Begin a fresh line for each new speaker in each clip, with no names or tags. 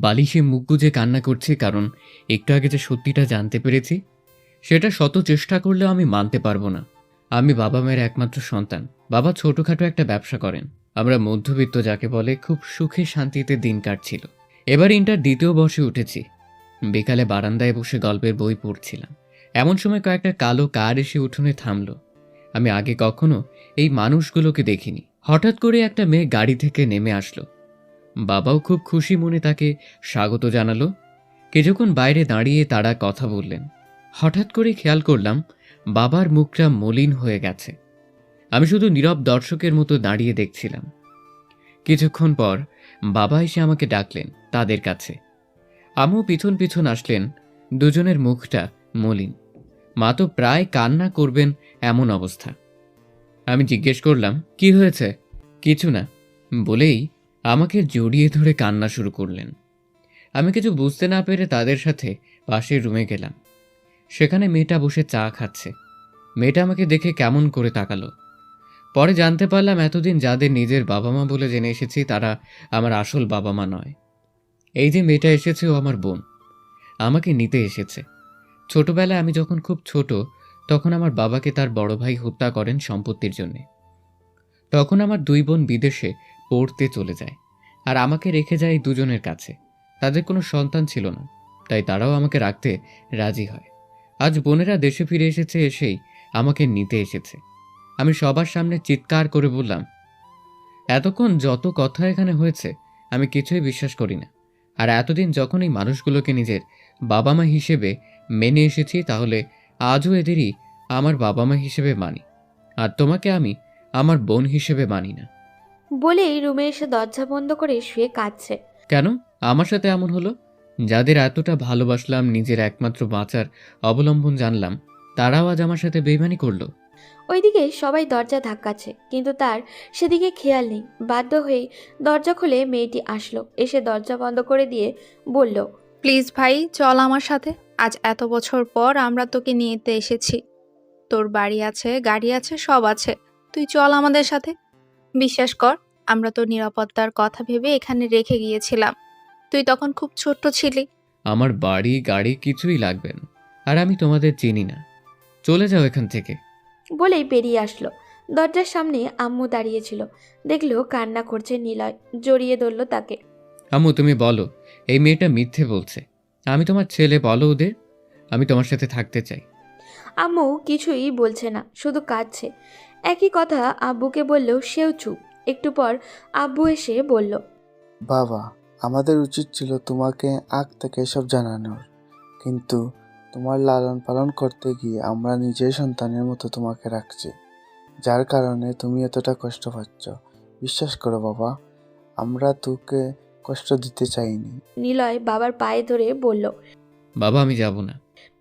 বালিশে মুখ গুজে কান্না করছি, কারণ একটু আগে যে সত্যিটা জানতে পেরেছি সেটা শত চেষ্টা করলেও আমি মানতে পারবো না। আমি বাবা মায়ের একমাত্র সন্তান। বাবা ছোটখাটো একটা ব্যবসা করেন। আমরা মধ্যবিত্ত যাকে বলে, খুব সুখে শান্তিতে দিন কাটছিল। এবার ইন্টার দ্বিতীয় বর্ষে উঠেছি। বিকালে বারান্দায় বসে গল্পের বই পড়ছিলাম। এমন সময় কয়েকটা কালো কার এসে উঠোনে থামলো। আমি আগে কখনো এই মানুষগুলোকে দেখিনি। হঠাৎ করে একটা মেয়ে গাড়ি থেকে নেমে আসলো। বাবাও খুব খুশি মনে তাকে স্বাগত জানালো। কিছুক্ষণ বাইরে দাঁড়িয়ে তারা কথা বললেন। হঠাৎ করে খেয়াল করলাম বাবার মুখটা মলিন হয়ে গেছে। আমি শুধু নীরব দর্শকের মতো দাঁড়িয়ে দেখছিলাম। কিছুক্ষণ পর বাবা এসে আমাকে ডাকলেন তাদের কাছে। আম্মু পিছন পিছন আসলেন। দুজনের মুখটা মলিন। মা তো প্রায় কান্না করবেন এমন অবস্থা। আমি জিজ্ঞেস করলাম, কি হয়েছে? কিছু না বলেই আমাকে জড়িয়ে ধরে কান্না শুরু করলেন। আমি কিছু বুঝতে না পেরে তাদের সাথে পাশের রুমে গেলাম। সেখানে মেয়েটা বসে চা খাচ্ছে। মেয়েটা আমাকে দেখে কেমন করে তাকালো। পরে জানতে পারলাম এতদিন যাদের নিজের বাবা মা বলে জেনে এসেছি তারা আমার আসল বাবা মা নয়। এই যে মেয়েটা এসেছে ও আমার বোন। আমাকে নিতে এসেছে। ছোটবেলায় আমি যখন খুব ছোট তখন আমার বাবাকে তার বড় ভাই হত্যা করেন সম্পত্তির জন্যে। তখন আমার দুই বোন বিদেশে পড়তে চলে যায়, আর আমাকে রেখে যায় এই দুজনের কাছে। তাদের কোনো সন্তান ছিল না, তাই তারাও আমাকে রাখতে রাজি হয়। আজ বোনেরা দেশে ফিরে এসেছে, এসেই আমাকে নিতে এসেছে। আমি সবার সামনে চিৎকার করে বললাম, এতক্ষণ যত কথা এখানে হয়েছে আমি কিছুই বিশ্বাস করি না। আর এতদিন যখন এই মানুষগুলোকে নিজের বাবা মা হিসেবে মেনে এসেছি, তাহলে আজও এদেরই আমার বাবা মা হিসেবে মানি। আর তোমাকে আমি আমার বোন হিসেবে মানি না।
বলেই রুমে এসে দরজা বন্ধ করে শুয়ে কাঁদছে।
কেন আমার সাথে এমন হলো? যাদের এতটা ভালোবাসলাম, নিজের একমাত্র বাঁচার অবলম্বন জানলাম, তারাও আজ আমার সাথে বেইমানি করলো।
ওইদিকে সবাই দরজা ধাক্কাচ্ছে, কিন্তু তার সেদিকে খেয়াল নেই। বাধ্য হয়ে দরজা খুলে মেয়েটি আসলো। এসে দরজা বন্ধ করে দিয়ে বলল,
প্লিজ ভাই, চল আমার সাথে। আজ এত বছর পর আমরা তোকে নিতে এসেছি। তোর বাড়ি আছে, গাড়ি আছে, সব আছে। তুই চল আমাদের সাথে। বিশ্বাস কর, আমরা তোর নিরাপত্তার কথা ভেবে এখানে রেখে গিয়েছিলাম। তুই তখন খুব ছোট্ট ছিলি।
আমার বাড়ি গাড়ি কিছুই লাগবে না, আর আমি তোমাদের চিনি না। চলে যাও এখান থেকে।
বলেই বেরিয়ে আসলো। দরজার সামনে আম্মু দাঁড়িয়েছিল। দেখলো কান্না করছে নিলয়, জড়িয়ে ধরল তাকে।
আম্মু তুমি বলো, এই মেয়েটা মিথ্যে বলছে। আমি তোমার ছেলে, বলো ওদের আমি তোমার সাথে থাকতে চাই।
আম্মু কিছুই বলছে না, শুধু কাঁদছে। একই কথা আব্বুকে বললেও সেও চুপ। একটু পর আব্বু এসে বলল,
বাবা, আমাদের উচিত ছিল তোমাকে আগ থেকে এসব জানানোর, কিন্তু তোমার লালন পালন করতে গিয়ে আমরা নিজের সন্তানের মতো তোমাকে রাখছি, যার কারণে তুমি এতটা কষ্ট পাচ্ছ। বিশ্বাস করো বাবা, আমরা তোকে কষ্ট দিতে চাইনি।
নিলয় বাবার পায়ে ধরে বলল।
বাবা আমি যাব না।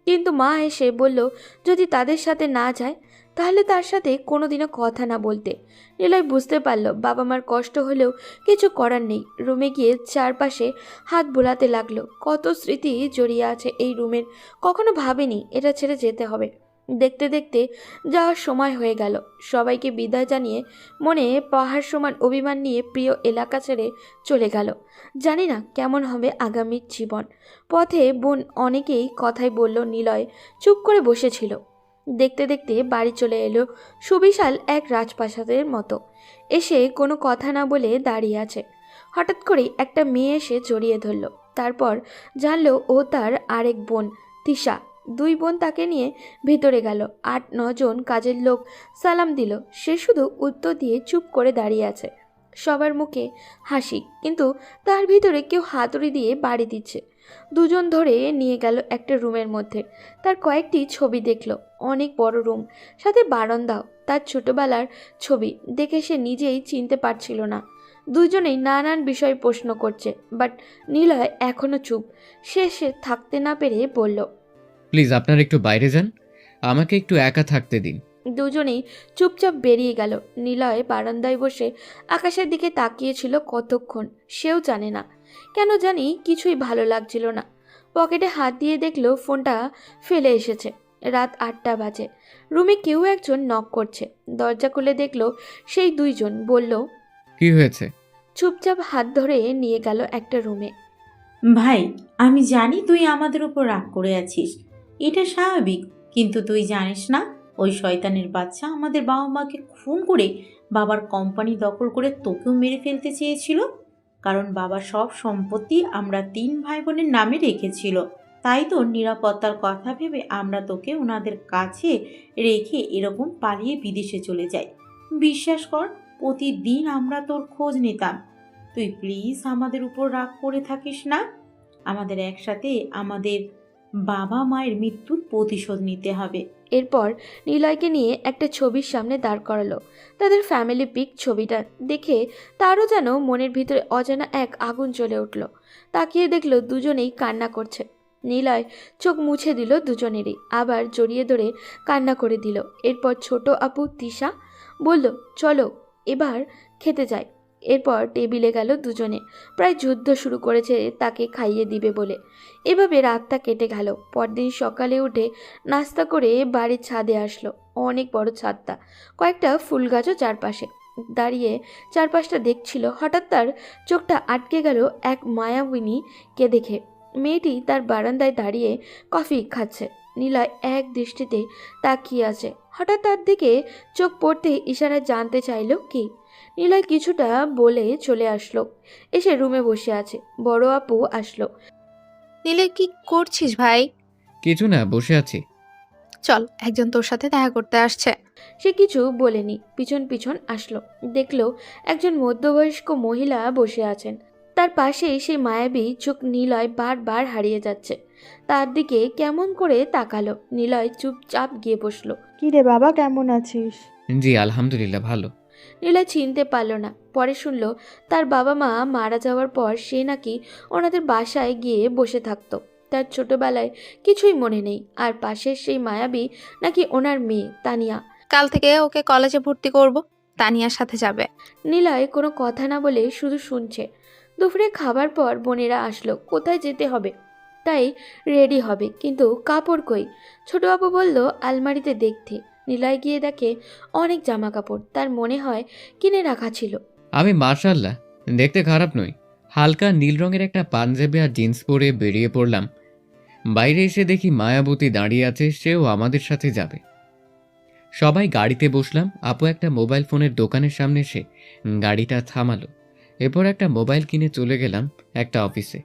কিন্তু মা এসে বলল, যদি তাদের সাথে না যায় তাহলে তার সাথে কোনোদিনও কথা না বলতে। নিলয় বুঝতে পারল বাবা মার কষ্ট হলেও কিছু করার নেই। রুমে গিয়ে চারপাশে হাত বোলাতে লাগলো। কত স্মৃতি জড়িয়ে আছে এই রুমের, কখনো ভাবেনি এটা ছেড়ে যেতে হবে। দেখতে দেখতে যাওয়ার সময় হয়ে গেল। সবাইকে বিদায় জানিয়ে মনে পাহাড় সমান অভিমান নিয়ে প্রিয় এলাকা ছেড়ে চলে গেল। জানি না কেমন হবে আগামীর জীবন। পথে বোন অনেকেই কথাই বলল। নিলয় চুপ করে বসেছিল। দেখতে দেখতে বাড়ি চলে এলো সুবিশাল এক রাজপ্রাসাদের মতো। এসে কোনো কথা না বলে দাঁড়িয়ে আছে। হঠাৎ করেই একটা মেয়ে এসে জড়িয়ে ধরল। তারপর জানলো ও তার আরেক বোন তিশা। দুই বোন তাকে নিয়ে ভিতরে গেল। ৮-৯ জন কাজের লোক সালাম দিল। সে শুধু উত্তর দিয়ে চুপ করে দাঁড়িয়ে আছে। সবার মুখে হাসি, কিন্তু তার ভিতরে কেউ হাতুড়ি দিয়ে বাড়ি দিচ্ছে। দুজন ধরে নিয়ে গেল একটা রুমের মধ্যে। তার কয়েকটি ছবি দেখলো। অনেক বড় রুম, সাথে বারান্দাও। তার ছোটবেলার ছবি দেখে সে নিজেই চিনতে পারছিল না। দুজনেই নানান বিষয় প্রশ্ন করছে, বাট নিলয় এখনো চুপ। সে থাকতে না পেরে বলল,
প্লিজ আপনারা একটু বাইরে যান, আমাকে একটু একা থাকতে দিন।
দুজনেই চুপচাপ বেরিয়ে গেল। নিলয় বারান্দায় বসে আকাশের দিকে তাকিয়েছিল কতক্ষণ সেও জানে না। কেন জানি কিছুই ভালো লাগছিল না। পকেটে হাত দিয়ে দেখলো ফোনটা ফেলে এসেছে। রাত ৮টা বাজে। রুমে কেউ একজন নক করছে। দরজা খুলে দেখলো সেই দুইজন। বলল,
কি হয়েছে?
চুপচাপ হাত ধরে নিয়ে গেল একটা রুমে।
ভাই, আমি জানি তুই আমাদের উপর রাগ করে আছিস, এটা স্বাভাবিক। কিন্তু তুই জানিস না, ওই শয়তানের বাচ্চা আমাদের বাবা মাকে খুন করে বাবার কোম্পানি দখল করে তোকেও মেরে ফেলতে চেয়েছিল। কারণ বাবার সব সম্পত্তি আমরা 3 ভাই বোনের নামে রেখেছিল। তাই তো নিরাপত্তার কথা ভেবে আমরা তোকে ওনাদের কাছে রেখে এরকম পালিয়ে বিদেশে চলে যাই। বিশ্বাস কর, প্রতিদিন আমরা তোর খোঁজ নিতাম। তুই প্লিজ আমাদের উপর রাগ করে থাকিস না। আমাদের একসাথে আমাদের বাবা মায়ের মৃত্যুর প্রতিশোধ নিতে হবে।
এরপর নিলয়কে নিয়ে একটা ছবির সামনে দাঁড় করালো। তাদের ফ্যামিলি পিক ছবিটা দেখে তারও যেন মনের ভিতরে অজানা এক আগুন জ্বলে উঠল। তাকিয়ে দেখলো দুজনেই কান্না করছে। নিলয় চোখ মুছে দিল দুজনেরই, আবার জড়িয়ে ধরে কান্না করে দিল। এরপর ছোট আপু তিশা বলল, চলো এবার খেতে যাই। এরপর টেবিলে গেল দুজনে। প্রায় যুদ্ধ শুরু করেছে তাকে খাইয়ে দিবে বলে। এভাবে রাতটা কেটে গেল। পরদিন সকালে উঠে নাস্তা করে বাড়ির ছাদে আসলো। অনেক বড় ছাদটা, কয়েকটা ফুল গাছও চারপাশে। দাঁড়িয়ে চারপাশটা দেখছিল। হঠাৎ তার চোখটা আটকে গেল এক মায়াবিনীকে দেখে। মেয়েটি তার বারান্দায় দাঁড়িয়ে কফি খাচ্ছে। নিলয় এক দৃষ্টিতে তাকিয়ে আছে। হঠাৎ তার দিকে চোখ পড়তে ইশারায় জানতে চাইল কি। নিলয় কিছুটা বলে চলে আসলো। এসে রুমে বসে আছে। বড় আপু আসলো।
নীলে, কি করছিস ভাই?
কিছু না, বসে আছি।
চল, একজন তোর সাথে দেখা করতে আসছে।
সে কিছু বলেনি, পিছন পিছন আসলো। দেখলো একজন মধ্যবয়স্ক মহিলা বসে আছেন। তার পাশেই সেই মায়াবী চোখ। নিলয় বারবার হারিয়ে যাচ্ছে। তার দিকে কেমন করে তাকালো। নিলয় চুপচাপ গিয়ে বসলো।
কি রে বাবা, কেমন আছিস?
জি আলহামদুলিল্লাহ, ভালো।
নিলয় চিনতে পারল না। পরে শুনল তার বাবা মা মারা যাওয়ার পর সে নাকি ওনাদের বাসায় গিয়ে বসে থাকতো। তার ছোটবেলায় কিছুই মনে নেই। আর পাশের সেই মায়াবী নাকি ওনার মেয়ে তানিয়া।
কাল থেকে ওকে কলেজে ভর্তি করব, তানিয়ার সাথে যাবে।
নিলয় কোনো কথা না বলে শুধু শুনছে। দুপুরে খাবার পর বোনেরা আসলো। কোথায় যেতে হবে তাই রেডি হবে, কিন্তু কাপড় কই। ছোট আপু বলল আলমারিতে দেখতে। নিলয় গিয়ে দেখে অনেক জামা কাপড়। তার মনে হয় কিনে রাখা ছিল।
আমি মাশাআল্লাহ দেখতে খারাপ নই। হালকা নীল রঙের একটা পাঞ্জাবি আর জিন্স পরে বেরিয়ে পড়লাম। বাইরে এসে দেখি মায়াবতী দাঁড়িয়ে আছে, সেও আমাদের সাথে যাবে। সবাই গাড়িতে বসলাম। আপু একটা মোবাইল ফোনের দোকানের সামনে এসে গাড়িটা থামালো। এরপর একটা মোবাইল কিনে চলে গেলাম একটা অফিসে।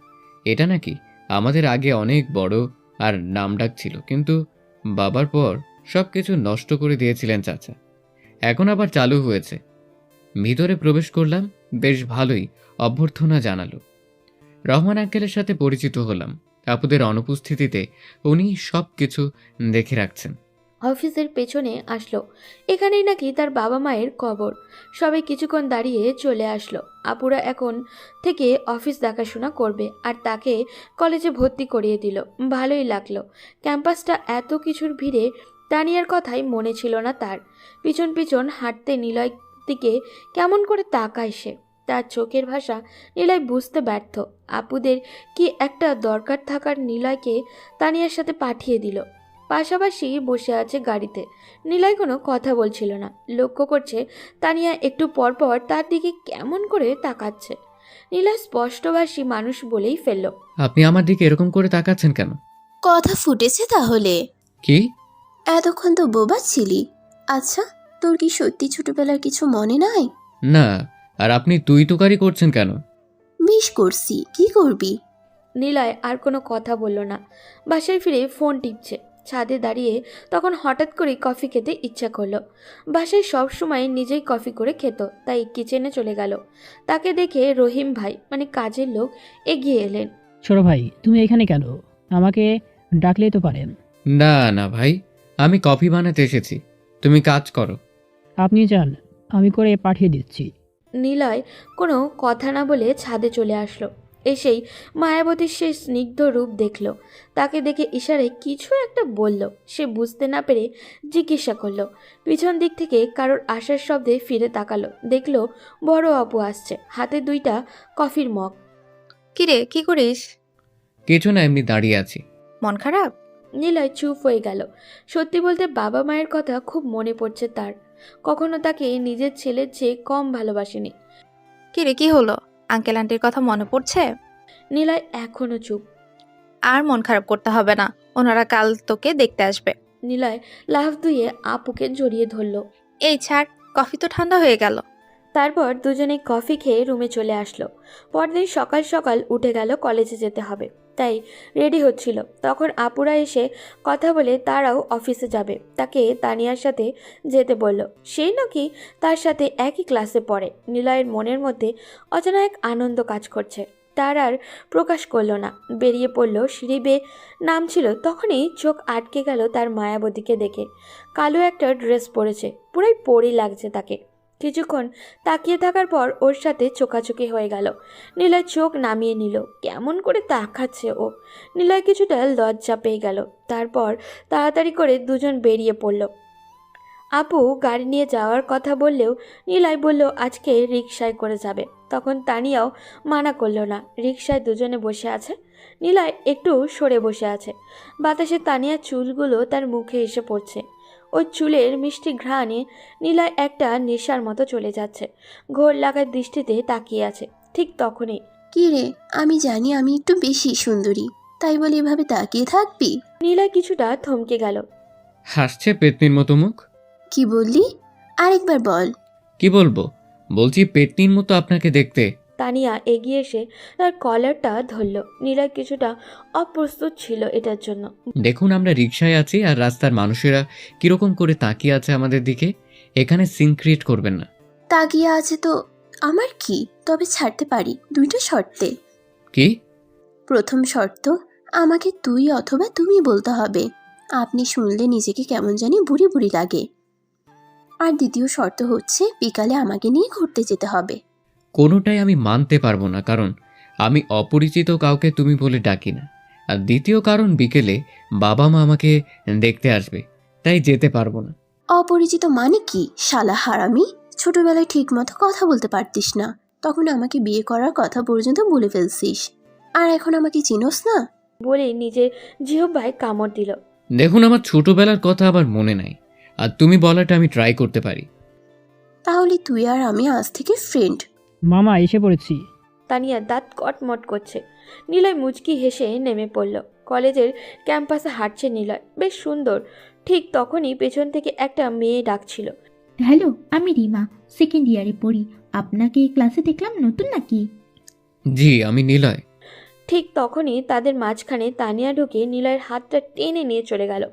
এটা নাকি আমাদের আগে অনেক বড় আর নামডাক ছিল, কিন্তু বাবার পর সব কিছু নষ্ট করে দিয়েছিলেন চাচা। এখন আবার চালু হয়েছে। ভিতরে প্রবেশ করলাম। বেশ ভালোই অভ্যর্থনা জানালো। রহমান আঙ্কেলের সাথে পরিচিত হলাম। আপুদের অনুপস্থিতিতে উনি সব কিছু দেখে রাখছেন।
অফিসের পেছনে আসলো। এখানেই নাকি তার বাবা মায়ের কবর। সবাই কিছুক্ষণ দাঁড়িয়ে চলে আসলো। আপুরা এখন থেকে অফিস দেখাশোনা করবে আর তাকে কলেজে ভর্তি করিয়ে দিল। ভালোই লাগলো। ক্যাম্পাসটা এত কিছুর ভিড়ে তানিয়ার কথাই মনে ছিল না তার। পিছন পিছন হাঁটতে নিলয় দিকে কেমন করে তাকায় সে। তার চোখের ভাষা নিলয় বুঝতে ব্যর্থ। আপুদের কি একটা দরকার থাকার নিলয়কে তানিয়ার সাথে পাঠিয়ে দিল। পাশাপাশি বসে আছে গাড়িতে। নিলয় কোনো কথা বলছিল না। লক্ষ্য করছে তানিয়া একটু পর পর তার দিকে কেমন করে তাকাচ্ছে। নিলয় স্পষ্টভাষী মানুষ বলেই ফেলল।
আপনি আমার দিকে এরকম করে তাকাচ্ছেন কেন?
কথা ফুটেছে তাহলে?
কি?
এতক্ষণ তো বোবা ছিলি। আচ্ছা, তোর কি সত্যি ছোটবেলার কিছু মনে নাই?
না। আর আপনি তুই তুকারি করছেন কেন?
বিষ করছি, কি করবি?
নিলয় আর কোনো কথা বলল না। বাসায় ফিরে ফোন টিপছে। ছাদে দাঁড়িয়ে তখন হঠাৎ করে কফি খেতে ইচ্ছা করলো। বাসায় সব সময় নিজেই কফি করে খেত, তাই কিচেনে চলে গেল। তাকে দেখে রহিম ভাই মানে কাজের লোক এগিয়ে এলেন।
ছোট ভাই, তুমি এখানে কেন? আমাকে ডাকলেই তো পারেন।
না না ভাই, আমি কফি বানাতে এসেছি, তুমি কাজ করো।
আপনি যান, আমি করে পাঠিয়ে দিচ্ছি।
নিলয় কোনো কথা না বলে ছাদে চলে আসলো। এসেই মায়াবতীর সেই স্নিগ্ধ রূপ দেখল। তাকে দেখে ইশারায় কিছু একটা বলল। সে বুঝতে না পেরে জিজ্ঞাসা করলো। পিছন দিক থেকে কারোর আসার শব্দে ফিরে তাকালো। দেখলো বড় আপু আসছে, হাতে 2টা কফির মগ।
কিরে, কি করিস?
কিছু না, এমনি দাঁড়িয়ে আছি।
মন খারাপ?
নিলয় চুপ হয়ে গেল। সত্যি বলতে বাবা মায়ের কথা খুব মনে পড়ছে তার। কখনো তাকে নিজের ছেলের চেয়ে কম ভালোবাসেনি।
কিরে, কি হলো? আঙ্কেল আন্টির কথা মনে পড়ছে?
নিলয় এখনো চুপ।
আর মন খারাপ করতে হবে না, ওনারা কাল তোকে দেখতে আসবে।
নিলয় লাফ দিয়ে আপুকে জড়িয়ে ধরল।
এই ছাড়, কফি তো ঠান্ডা হয়ে গেল।
তারপর দুজনে কফি খেয়ে রুমে চলে আসলো। পরদিন সকাল সকাল উঠে গেল, কলেজে যেতে হবে তাই রেডি হচ্ছিল। তখন আপুরা এসে কথা বলে তারাও অফিসে যাবে, তাকে তানিয়ার সাথে যেতে বলল। সেই নাকি তার সাথে একই ক্লাসে পড়ে। নিলয়ের মনের মধ্যে অজানা এক আনন্দ কাজ করছে, তার আর প্রকাশ করলো না। বেরিয়ে পড়ল, সিঁড়ি বেয়ে নামছিল, তখনই চোখ আটকে গেল তার মায়াবতীকে দেখে। কালো একটা ড্রেস পরেছে, পুরাই পরি লাগছে তাকে। কিছুক্ষণ তাকিয়ে থাকার পর ওর সাথে চোখাচোখি হয়ে গেল। নিলয় চোখ নামিয়ে নিল, কেমন করে তাকাচ্ছে ও। নিলয় কিছুটা লজ্জা পেয়ে গেল। তারপর তাড়াতাড়ি করে দুজন বেরিয়ে পড়ল। আপু গাড়ি নিয়ে যাওয়ার কথা বললেও নিলয় বলল আজকে রিকশায় করে যাবে। তখন তানিয়াও মানা করলো না। রিকশায় দুজনে বসে আছে, নিলয় একটু সরে বসে আছে। বাতাসে তানিয়ার চুলগুলো তার মুখে এসে পড়ছে। ওই চুলের মিষ্টি ঘ্রাণে নিলয় একটা নেশার মতো চলে যাচ্ছে। ঘোর লাগার দৃষ্টিতে তাকিয়ে আছে। ঠিক তখনই
কি রে, আমি জানি আমি একটু বেশি সুন্দরী, তাই বলে এভাবে তাকিয়ে থাকবি?
নিলয় কিছুটা থমকে গেল।
হাসছে পেতনির মতো মুখ।
কি বললি? আরেকবার বল।
কি বলবো? বলছি পেতনির মতো আপনাকে দেখতে।
তানিয়া এগিয়ে এসে তার কলারটা ধরল। নিলয় কিছুটা অপ্রস্তুত ছিল এটার জন্য।
দেখুন আমরা রিকশায় আছি আর রাস্তার মানুষেরা কিরকম করে তাকিয়ে আছে আমাদের দিকে। এখানে সিন ক্রিয়েট করবেন না।
তাকিয়ে আছে তো আমার কি, তবে ছাড়তে পারি দুইটা শর্তে।
কি?
প্রথম শর্ত, আমাকে তুই অথবা তুমি বলতে হবে। আপনি শুনলে নিজেকে কেমন জানি বুড়ি বুড়ি লাগে। আর দ্বিতীয় শর্ত হচ্ছে বিকালে আমাকে নিয়ে ঘুরতে যেতে হবে।
কোনোটাই আমি মানতে পারবো না, কারণ আমি অপরিচিত কাউকে তুমি বলে ডাকি না। আর দ্বিতীয় কারণ, বিকেলে বাবা মা আমাকে দেখতে আসবে, তাই যেতে পারবো না।
অপরিচিত মানে কি শালা হারামি? ছোটবেলায় ঠিক মতো কথা বলতে পারতিস না, তখন আমাকে বিয়ে করার কথা পর্যন্ত বলে ফেলছিস, আর এখন আমাকে চিনোস না?
বলেই নিজের জিহ্বায় কামড় দিল।
দেখুন আমার ছোটবেলার কথা আবার মনে নাই, আর তুমি বলাটা আমি ট্রাই করতে পারি।
তাহলে তুই আর আমি আজ থেকে ফ্রেন্ড।
মামা এসে পড়েছি।
তানিয়া দাঁত কটমট করছে। নিলয় মুচকি হেসে নেমে পড়ল। কলেজের ক্যাম্পাসে হাঁটছে নিলয়, বেশ সুন্দর। ঠিক তখনই পেছন থেকে একটা মেয়ে ডাকছিল।
হ্যালো, আমি রিমা, সেকেন্ড ইয়ারে পড়ি। আপনাকে এই ক্লাসে দেখলাম, নতুন নাকি?
জি আমি নিলয়।
ঠিক তখনই তাদের মাঝখানে তানিয়া ঢুকে নিলয়ের হাতটা টেনে নিয়ে চলে গেল।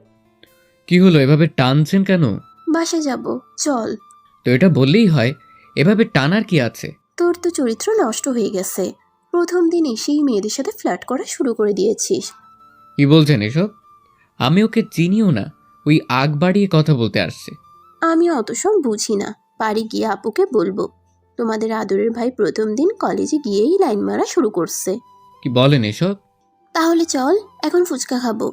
কি হলো, এভাবে টানছেন কেন?
বাসা যাব, চল।
তো এটা বললেই হয়, এভাবে টানার কি আছে?
তোর তো চরিত্র নষ্ট হয়ে গেছে। প্রথম দিন এসেই মেয়েদের সাথে ফ্ল্যাট করা শুরু করে দিয়েছিস।
কি বলছেন এসব? আমি ওকে চিনিও না, ওই আগ বাড়িয়ে কথা বলতে আসছে।
আমি অত সব বুঝি না, বাড়ি গিয়ে আপুকে বলবো। তোমাদের আদরের ভাই প্রথম দিন কলেজে গিয়েই লাইন মারা শুরু করছে।
কি বলেন এসব?
তাহলে চল, এখন ফুচকা খাবো।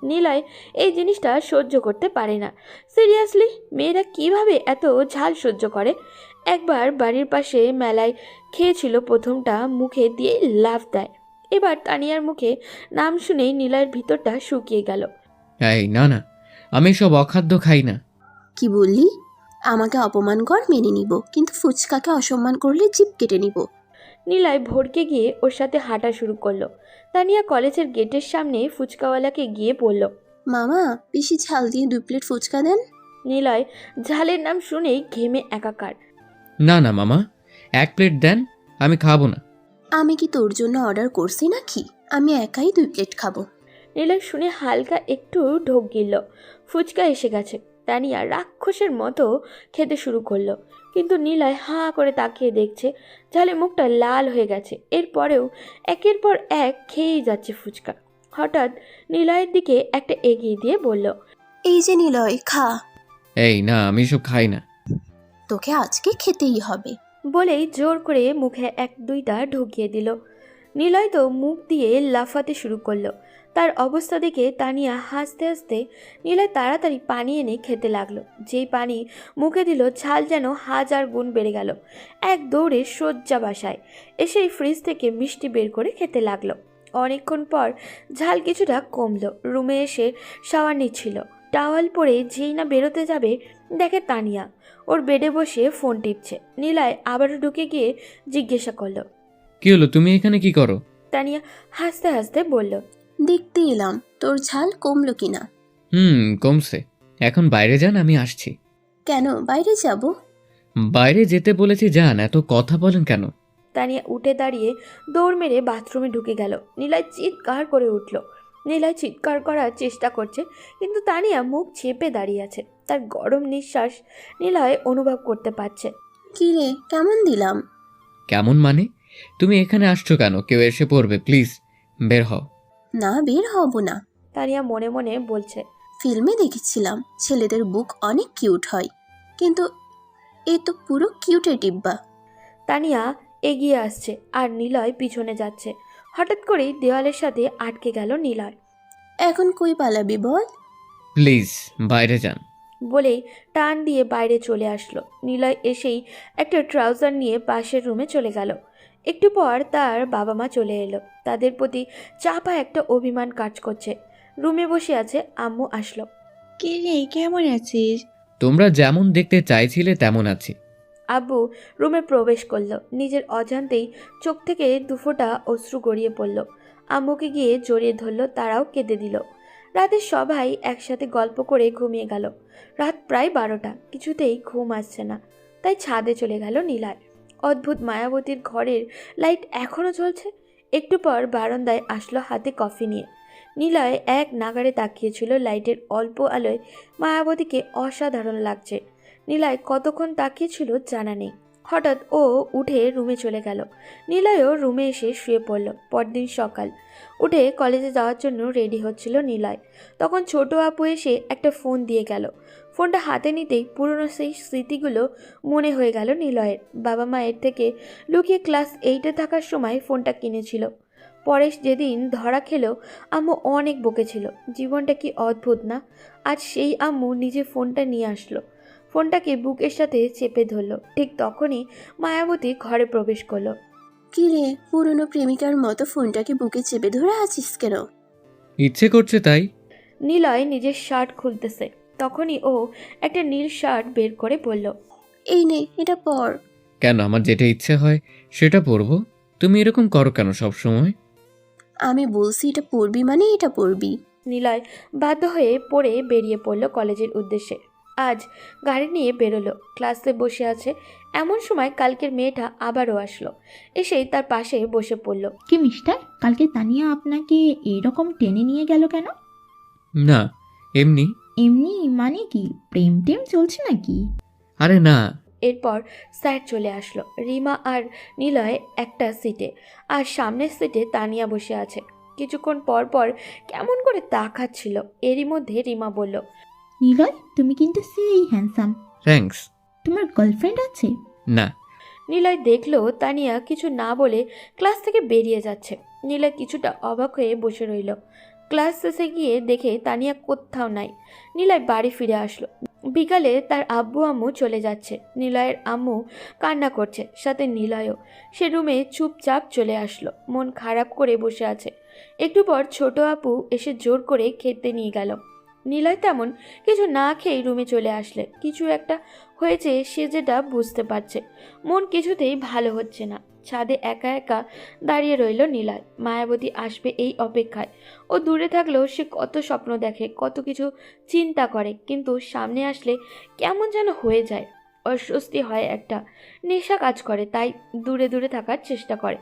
নিলয় এই জিনিসটা সহ্য করতে পারে না। সিরিয়াসলি, মেয়েরা কিভাবে এত ঝাল সহ্য করে? একবার বাড়ির পাশে মেলায় খেয়েছিল, প্রথমটা মুখে দিয়ে লাফ দেয়। এবার তানিয়ার মুখে নাম শুনেই নিলয়ের ভিতরটা শুকিয়ে গেল।
এই না না, আমি সব অখাদ্য খাই না।
কি বললি? আমাকে অপমান কর মেনে নিব, কিন্তু ফুচকাকে অসম্মান করলে জিভ কেটে নিব।
নিলয় ভড়কে গিয়ে ওর সাথে হাঁটা শুরু করলো। তানিয়া কলেজের গেটের সামনে ফুচকাওয়ালাকে গিয়ে বলল,
মামা বেশি ঝাল দিয়ে 2 প্লেট ফুচকা দেন।
নিলয় ঝালের নাম শুনেই ঘেমে একাকার।
না না মামা, 1 প্লেট দেন, আমি খাবো না।
আমি কি তোর জন্য অর্ডার করছি নাকি? আমি একাই 2 প্লেট খাবো।
নিলয় শুনে হালকা একটু ঢোক গিলল। ফুচকা এসে গেছে। তানিয়া রাক্ষসের মতো খেতে শুরু করলো, কিন্তু নিলয় হাঁ করে তাকিয়ে দেখছে। ঝালে মুখটা লাল হয়ে গেছে, এরপরেও একের পর এক খেয়েই যাচ্ছে ফুচকা। হঠাৎ নিলয়ের দিকে একটা এগিয়ে দিয়ে বলল,
এই যে নিলয়, খা।
এই না, আমি এসব খাই না।
তোকে আজকে খেতেই হবে।
বলেই জোর করে মুখে 1-2টা ঢুকিয়ে দিল। নিলয় তো মুখ দিয়ে লাফাতে শুরু করলো। তার অবস্থা দেখে তানিয়া হাসতে হাসতে নিলয় তাড়াতাড়ি পানি এনে খেতে লাগলো। যেই পানি মুখে দিল, ঝাল যেন 1000 গুণ বেড়ে গেল। এক দৌড়ে শয্যা বাসায় এসেই ফ্রিজ থেকে মিষ্টি বের করে খেতে লাগলো। অনেকক্ষণ পর ঝাল কিছুটা কমলো। রুমে এসে শাওয়ার নিচ্ছিল। টাওয়াল পরে যেই না বেরোতে যাবে, দেখে তানিয়া ওর বেডে বসে ফোন টিপছে। নিলয় আবারও ঢুকে গিয়ে জিজ্ঞাসা করলো,
কি হলো, তুমি এখানে কি করো?
তানিয়া হাসতে হাসতে বলল,
দেখতে এলাম তোর ঝাল কমলো কিনা।
কমছে। এখন বাইরে যান, আমি আসছি।
কেন বাইরে যাব?
বাইরে যেতে বলেছি, যান, এত কথা বলেন কেন?
তানিয়া উঠে দাঁড়িয়ে দৌড় মেরে বাথরুমে ঢুকে গেল। নিলয় চিৎকার করে উঠল। নিলয় চিৎকার করার চেষ্টা করছে, কিন্তু তানিয়া মুখ চেপে দাঁড়িয়ে আছে। তার গরম নিঃশ্বাস নিলয় অনুভব করতে পারছে।
কি রে, কেমন দিলাম?
কেমন মানে? তুমি এখানে আসছো কেন? কেউ এসে পড়বে, প্লিজ বের হও।
না, বের হব না।
তানিয়া মনে মনে বলছে,
ফিল্মে দেখেছিলাম ছেলেদের বুক অনেক কিউট হয়, কিন্তু এ তো পুরো কিউটের ডিব্বা।
তানিয়া এগিয়ে আসছে আর নিলয় পিছনে যাচ্ছে। হঠাৎ করেই দেওয়ালের সাথে আটকে গেল নিলয়।
এখন কই পালাবি বল?
প্লিজ বাইরে যান।
বলেই টান দিয়ে বাইরে চলে আসলো। নিলয় এসেই একটা ট্রাউজার নিয়ে পাশের রুমে চলে গেল। একটু পর তার বাবা মা চলে এলো। তাদের প্রতি চাপা একটা অভিমান কাজ করছে। রুমে বসে আছে আম্মু আসলো।
কি রে, কেমন আছিস?
তোমরা যেমন দেখতে চাইছিলে তেমন আছি।
আব্বু রুমে প্রবেশ করলো। নিজের অজান্তেই চোখ থেকে দুফোঁটা অশ্রু গড়িয়ে পড়ল। আম্মুকে গিয়ে জড়িয়ে ধরল, তারাও কেঁদে দিল। রাতে সবাই একসাথে গল্প করে ঘুমিয়ে গেল। রাত প্রায় 12টা, কিছুতেই ঘুম আসছে না, তাই ছাদে চলে গেল নিলয়। অদ্ভুত মায়াবতীর ঘরের লাইট এখনও জ্বলছে। একটু পর বারান্দায় আসলো হাতে কফি নিয়ে। নিলয় এক নাগাড়ে তাকিয়েছিল লাইটের অল্প আলোয়। মায়াবতীকে অসাধারণ লাগছে। নিলয় কতক্ষণ তাকিয়েছিল জানা নেই। হঠাৎ ও উঠে রুমে চলে গেল। নিলয়ও রুমে এসে শুয়ে পড়ল। পরদিন সকাল, উঠে কলেজে যাওয়ার জন্য রেডি হচ্ছিল নিলয়। তখন ছোট আপু এসে একটা ফোন দিয়ে গেল। ফোনটা হাতে নিতেই পুরনো সেই স্মৃতিগুলো মনে হয়ে গেল নিলয়ের। বাবা মায়ের থেকে লুকিয়ে ক্লাস 8-এ থাকার সময় ফোনটা কিনেছিল। পরে যেদিন ধরা খেলো, আম্মু অনেক বকেছিল। জীবনটা কি অদ্ভুত না? আজ সেই আম্মু নিজে ফোনটা নিয়ে আসলো। ফোনটাকে বুকের সাথে চেপে ধরলো। ঠিক তখনই মায়াবতী ঘরে প্রবেশ করলো।
কি রে, পুরনো প্রেমিকার মতো ফোনটাকে বুকে চেপে ধরে আছিস কেন?
ইচ্ছে করছে তাই।
নিলয় নিজের শার্ট খুলতেছে, তখনই ও একটা নীল শার্ট বের করে বলল,
এই নে, এটা পর।
কেন? আমার যেটা ইচ্ছে হয় সেটা পরবো। তুমি এরকম করো কেন সব সময়?
আমি বলছি এটা পরবি মানে এটা পরবি।
নিলয় বাধ্য হয়ে পড়ে বেরিয়ে পড়ল কলেজের উদ্দেশ্যে। আজ গাড়ি নিয়ে বেরোলো। ক্লাসে বসে আছে এমন সময় কালকের মেয়েটা আবারও আসলো। এসেই তার পাশে বসে পড়ল।
কি মিস্টার, কালকে তানিয়া আপনাকে এরকম টেনে নিয়ে গেল কেন?
না, এমনি।
এমনি মানে কি, প্রেম টেম চলছে নাকি?
আরে না।
এরপর স্যার চলে আসলো। রিমা আর নিলয় একটা সিটে, আর সামনের সিটে তানিয়া বসে আছে। কিছুক্ষণ পর পর কেমন করে তাকাচ্ছিল। এরই মধ্যে রিমা বলল,
নিলয়, তুমি কিন্তু সেই হ্যান্ডসাম।
থ্যাঙ্কস।
তোমার গার্লফ্রেন্ড আছে?
না।
নিলয় দেখলো তানিয়া কিছু না বলে ক্লাস থেকে বেরিয়ে যাচ্ছে। নিলয় কিছুটা অবাক হয়ে বসে রইল। ক্লাস শেষে গিয়ে দেখে তানিয়া কোথাও নাই। নিলয় বাড়ি ফিরে আসলো। বিকালে তার আব্বু আম্মু চলে যাচ্ছে। নিলয়ের আম্মু কান্না করছে, সাথে নিলয়ও। সে রুমে চুপচাপ চলে আসলো, মন খারাপ করে বসে আছে। একটু পর ছোট আপু এসে জোর করে খেতে নিয়ে গেল। নিলয় তেমন কিছু না খেয়েই রুমে চলে আসলে কিছু একটা হয়েছে, সে যেটা বুঝতে পারছে। মন কিছুতেই ভালো হচ্ছে না। ছাদে একা একা দাঁড়িয়ে রইল নিলয়। মায়াবতী আসবে এই অপেক্ষায়। ও দূরে থাকলেও সে কত স্বপ্ন দেখে, কত কিছু চিন্তা করে, কিন্তু সামনে আসলে কেমন যেন হয়ে যায়। অস্বস্তি হয়, একটা নেশা কাজ করে, তাই দূরে দূরে থাকার চেষ্টা করে।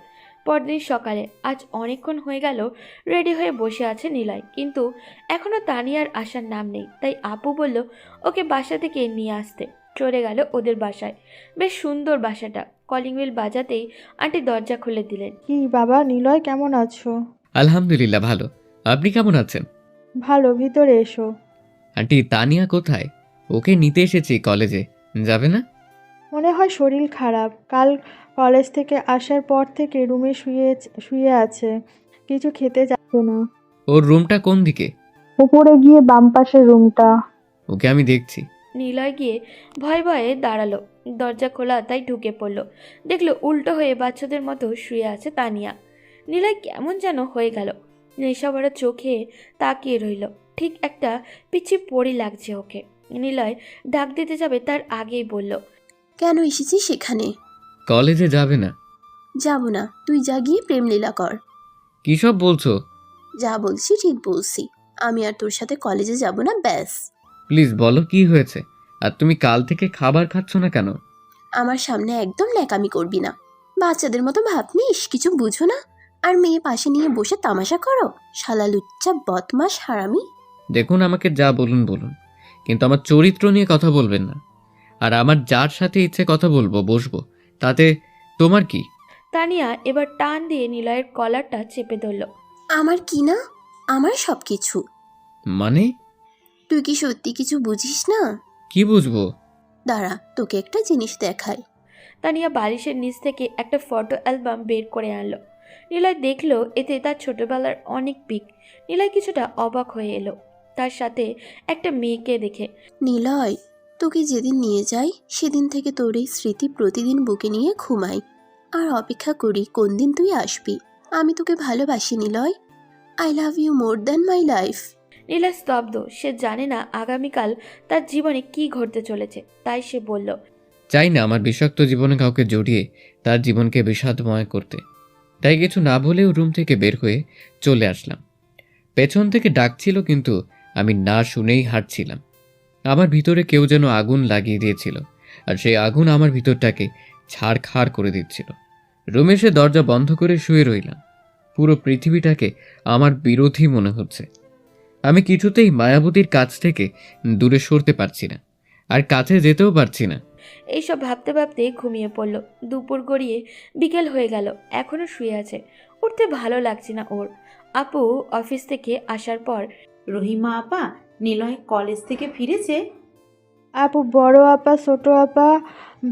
পরদিন সকালে, আজ অনেকক্ষণ হয়ে গেল রেডি হয়ে বসে আছে নিলয়, কিন্তু এখনও তানিয়ার আসার নাম নেই। তাই আপু বলল ওকে বাসা থেকে নিয়ে আসতে। চলে গেল ওদের বাসায়। বেশ সুন্দর বাসাটা। কলিং বেল বাজাতেই আন্টি দরজা খুলে দিলেন।
কি বাবা, নিলয় কেমন আছো?
আলহামদুলিল্লাহ ভালো। আপনি কেমন আছেন?
ভালো, ভিতরে এসো।
আন্টি, তানিয়া কোথায়? ওকে নিতে এসেছি কলেজে। যাবে না?
মনে হয় শরীর খারাপ। কাল কলেজ থেকে আসার পর থেকে রুমে শুয়ে আছে, কিছু খেতে যাচ্ছে না।
ওর রুমটা কোন দিকে?
উপরে গিয়ে বাম পাশের রুমটা।
ওকে আমি দেখছি।
নিলয় গিয়ে ভয়ে ভয়ে দাঁড়ালো। দরজা খোলা, তাই ঢুকে পড়ল। দেখলো উল্টো হয়ে বাচ্চাদের মতো শুয়ে আছে তানিয়া। নিলয় কেমন যেন হয়ে গেল। নেশাভরা চোখে তাকিয়ে রইল। ঠিক একটা পিচ্ছি পড়ি লাগছে ওকে। নিলয় ডাক দিতে যাবে তার আগেই বলল,
কেন এসেছিস সেখানে?
কলেজে যাবে না?
যাব না, তুই যা গিয়ে প্রেম লীলা কর।
কী সব বলছো?
যা বলছি ঠিক বলছি। আমি আর তোর সাথে কলেজে যাব না, ব্যাস।
প্লিজ বলো কি হয়েছে? আর তুমি কাল থেকে খাবার খাচ্ছ না কেন?
আমার সামনে একদম ন্যাকামি করবি না। বাচ্চাদের মতো ভাব নিস, কিছু বুঝো না। আর মেয়ে পাশে নিয়ে বসে তামাশা করো, শালা লুচ্চা বদমাস হারামি।
দেখুন, আমাকে যা বলুন বলুন, কিন্তু আমার চরিত্র নিয়ে কথা বলবেন না। আর আমার যার সাথে ইচ্ছে কথা বলবো বসবো, তাতে তোমার কি?
তানিয়া এবার টান দিয়ে নিলয়ের কলারটা চেপে ধরল।
আমার কি না? আমার সব কিছু।
মানে?
তুই কি সত্যি কিছু বুঝিস না?
কি বুঝবো?
দাঁড়া, তোকে একটা জিনিস দেখাই।
তানিয়া বালিশের নিচ থেকে একটা ফটো অ্যালবাম বের করে আনলো। নিলয় দেখলো এতে তার ছোটবেলার অনেক পিক। নিলয় কিছুটা অবাক হয়ে এলো তার সাথে একটা মেয়েকে দেখে।
নিলয়, তোকে যেদিন নিয়ে যাই সেদিন থেকে তোর এই স্মৃতি প্রতিদিন বুকে নিয়ে ঘুমাই আর অপেক্ষা করি কোন দিন তুই আসবি। আমি তোকে ভালোবাসি Niloy. I love you more than my life.
Niloy স্তব্ধ। সে জানে না আগামীকাল তার জীবনে কি ঘটতে চলেছে, তাই সে বলল,
চাই না আমার বিষাক্ত জীবনে কাউকে জড়িয়ে তার জীবনকে বিষাদময় করতে। তাই কিছু না বলেও রুম থেকে বের হয়ে চলে আসলাম। পেছন থেকে ডাকছিল, কিন্তু আমি না শুনেই হাঁটছিলাম। আমার ভিতরে কেউ যেন আগুন লাগিয়ে দিয়েছিল, আর সেই আগুন আমার ভিতরটাকে ছাড়খাড় করে দিচ্ছিল। রুমে এসে দরজা বন্ধ করে শুয়ে রইলাম। পুরো পৃথিবীটাকে আমার বিরোধী মনে হচ্ছে। আমি কিছুতেই মায়াবতীর কাছ থেকে দূরে সরতে পারছি না, আর কাছে যেতেও পারছি না।
এইসব ভাবতে ভাবতে ঘুমিয়ে পড়ল। দুপুর গড়িয়ে বিকেল হয়ে গেল, এখনো শুয়ে আছে। উঠতে ভালো লাগছে না ওর। আপু অফিস থেকে আসার পর,
রহিমা আপা, নিলয় কলেজ থেকে ফিরেছে?
আপু, বড় আপা, ছোট আপা,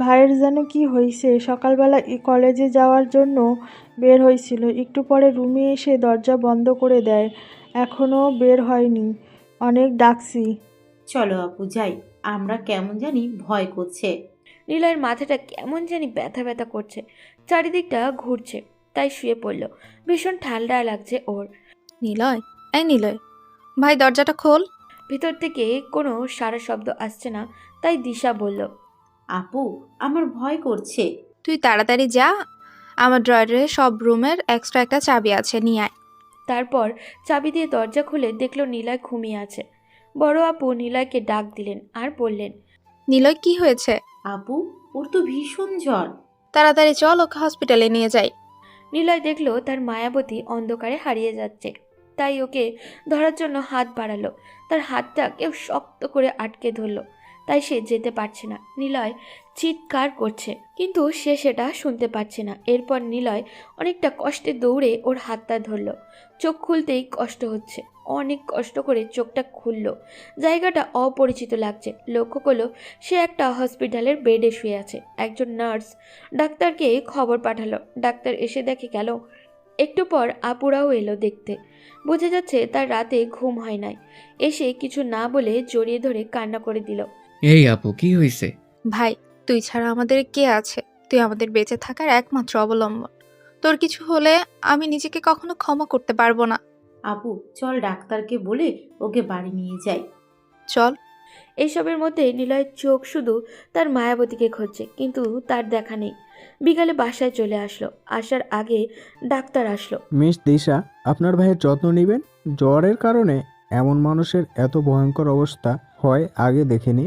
ভাইয়ের যেন কি হয়েছে। সকালবেলা কলেজে যাওয়ার জন্য বের হয়েছিল, একটু পরে রুমে এসে দরজা বন্ধ করে দেয়। এখনও বের হয়নি, অনেক ডাকছি।
চলো আপু যাই, আমরা কেমন জানি ভয় করছে।
নিলয়ের মাথাটা কেমন জানি ব্যথা ব্যথা করছে, চারিদিকটা ঘুরছে, তাই শুয়ে পড়ল। ভীষণ ঠান্ডা লাগছে ওর।
নিলয়, এই নিলয়, ভাই দরজাটা খোল।
ভিতর থেকে কোনো সারা শব্দ আসছে না, তাই দিশা বলল,
আপু, আমার ভয় করছে।
তুই তাড়াতাড়ি যা, আমার ড্রয়ারে সব রুমের এক্সট্রা একটা চাবি আছে, নিয়ে আয়।
তারপর চাবি দিয়ে দরজা খুলে দেখলো নিলয় ঘুমিয়ে আছে। বড় আপু নিলয়কে ডাক দিলেন আর বললেন,
নিলয়, কি হয়েছে?
আপু, ওর তো ভীষণ জ্বর।
তাড়াতাড়ি চল, ওকে হসপিটালে নিয়ে যাই।
নিলয় দেখলো তার মায়াবতী অন্ধকারে হারিয়ে যাচ্ছে, তাই ওকে ধরার জন্য হাত বাড়ালো। তার হাতটা কেউ শক্ত করে আটকে ধরলো, তাই সে যেতে পারছে না। নিলয় চিৎকার করছে, কিন্তু সে সেটা শুনতে পাচ্ছে না। এরপর নিলয় অনেকটা কষ্টে দৌড়ে ওর হাতটা ধরলো। চোখ খুলতেই কষ্ট হচ্ছে, অনেক কষ্ট করে চোখটা খুললো। জায়গাটা অপরিচিত লাগছে। লক্ষ্য করলো সে একটা হসপিটালের বেডে শুয়ে আছে। একজন নার্স ডাক্তারকে খবর পাঠালো। ডাক্তার এসে দেখে গেল। একটু পর আপুরাও এলো দেখতে। বোঝা যাচ্ছে তার রাতে ঘুম হয় নাই। এসে কিছু না বলে জড়িয়ে ধরে কান্না করে দিল।
এই আপু, কি হয়েছে?
ভাই, তুই ছাড়া আমাদের কে আছে? তুই আমাদের বেঁচে থাকার একমাত্র অবলম্বন। তোর কিছু হলে আমি নিজেকে কখনো ক্ষমা করতে পারবো না।
আপু, চল ডাক্তারকে বলে ওকে বাড়ি নিয়ে যাই।
চল।
এইসবের মধ্যে নিলয়ের চোখ শুধু তার মায়াবতীকে খুঁজছে, কিন্তু তার দেখা নেই। বিকালে বাসায় চলে আসলো। আসার আগে ডাক্তার আসলো।
মিস দিশা, আপনার ভাইয়ের যত্ন নেবেন। জ্বরের কারণে এমন মানুষের এত ভয়ঙ্কর অবস্থা হয় আগে দেখেনি।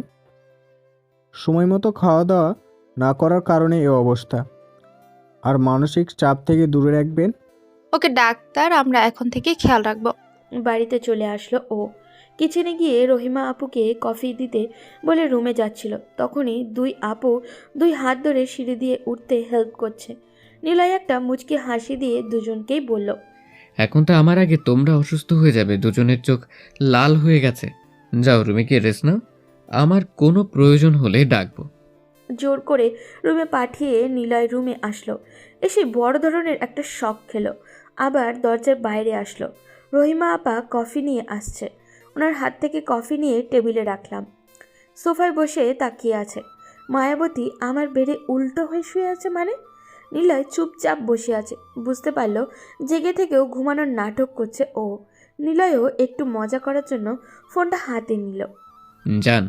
সময় মতো খাওয়া দাওয়া না করার কারণে এ অবস্থা। আর মানসিক চাপ থেকে দূরে রাখবেন।
ওকে ডাক্তার, আমরা এখন থেকে খেয়াল রাখবো।
বাড়িতে চলে আসলো ও। কিচেনে গিয়ে রহিমা আপুকে কফি দিতে বলে রুমে যাচ্ছিল, তখনই দুই আপু দুই হাত ধরে সিঁড়ি দিয়ে উঠতে হেল্প করছে। নিলয় একটা মুচকি হাসি দিয়ে দুজনকেই বলল,
এখন তো আমার আগে তোমরা অসুস্থ হয়ে যাবে। দুজনের চোখ লাল হয়ে গেছে। যাও রুমে গিয়ে রেস্ট নাও, আমার কোনো প্রয়োজন হলে ডাকবো।
জোর করে রুমে পাঠিয়ে নিলয় রুমে আসলো। এসে বড় ধরনের একটা শক খেলো। আবার দরজার বাইরে আসলো। রহিমা আপা কফি নিয়ে আসছে। ওনার হাত থেকে কফি নিয়ে টেবিলে রাখলাম। সোফায় বসে তাকিয়ে আছে। মায়াবতী আমার বেডে উল্টো হয়ে শুয়ে আছে মানে? নিলয় চুপচাপ বসে আছে। বুঝতে পারলো জেগে থেকেও ঘুমানোর নাটক করছে ও। নিলয়ও একটু মজা করার জন্য ফোনটা হাতে নিল।
জান,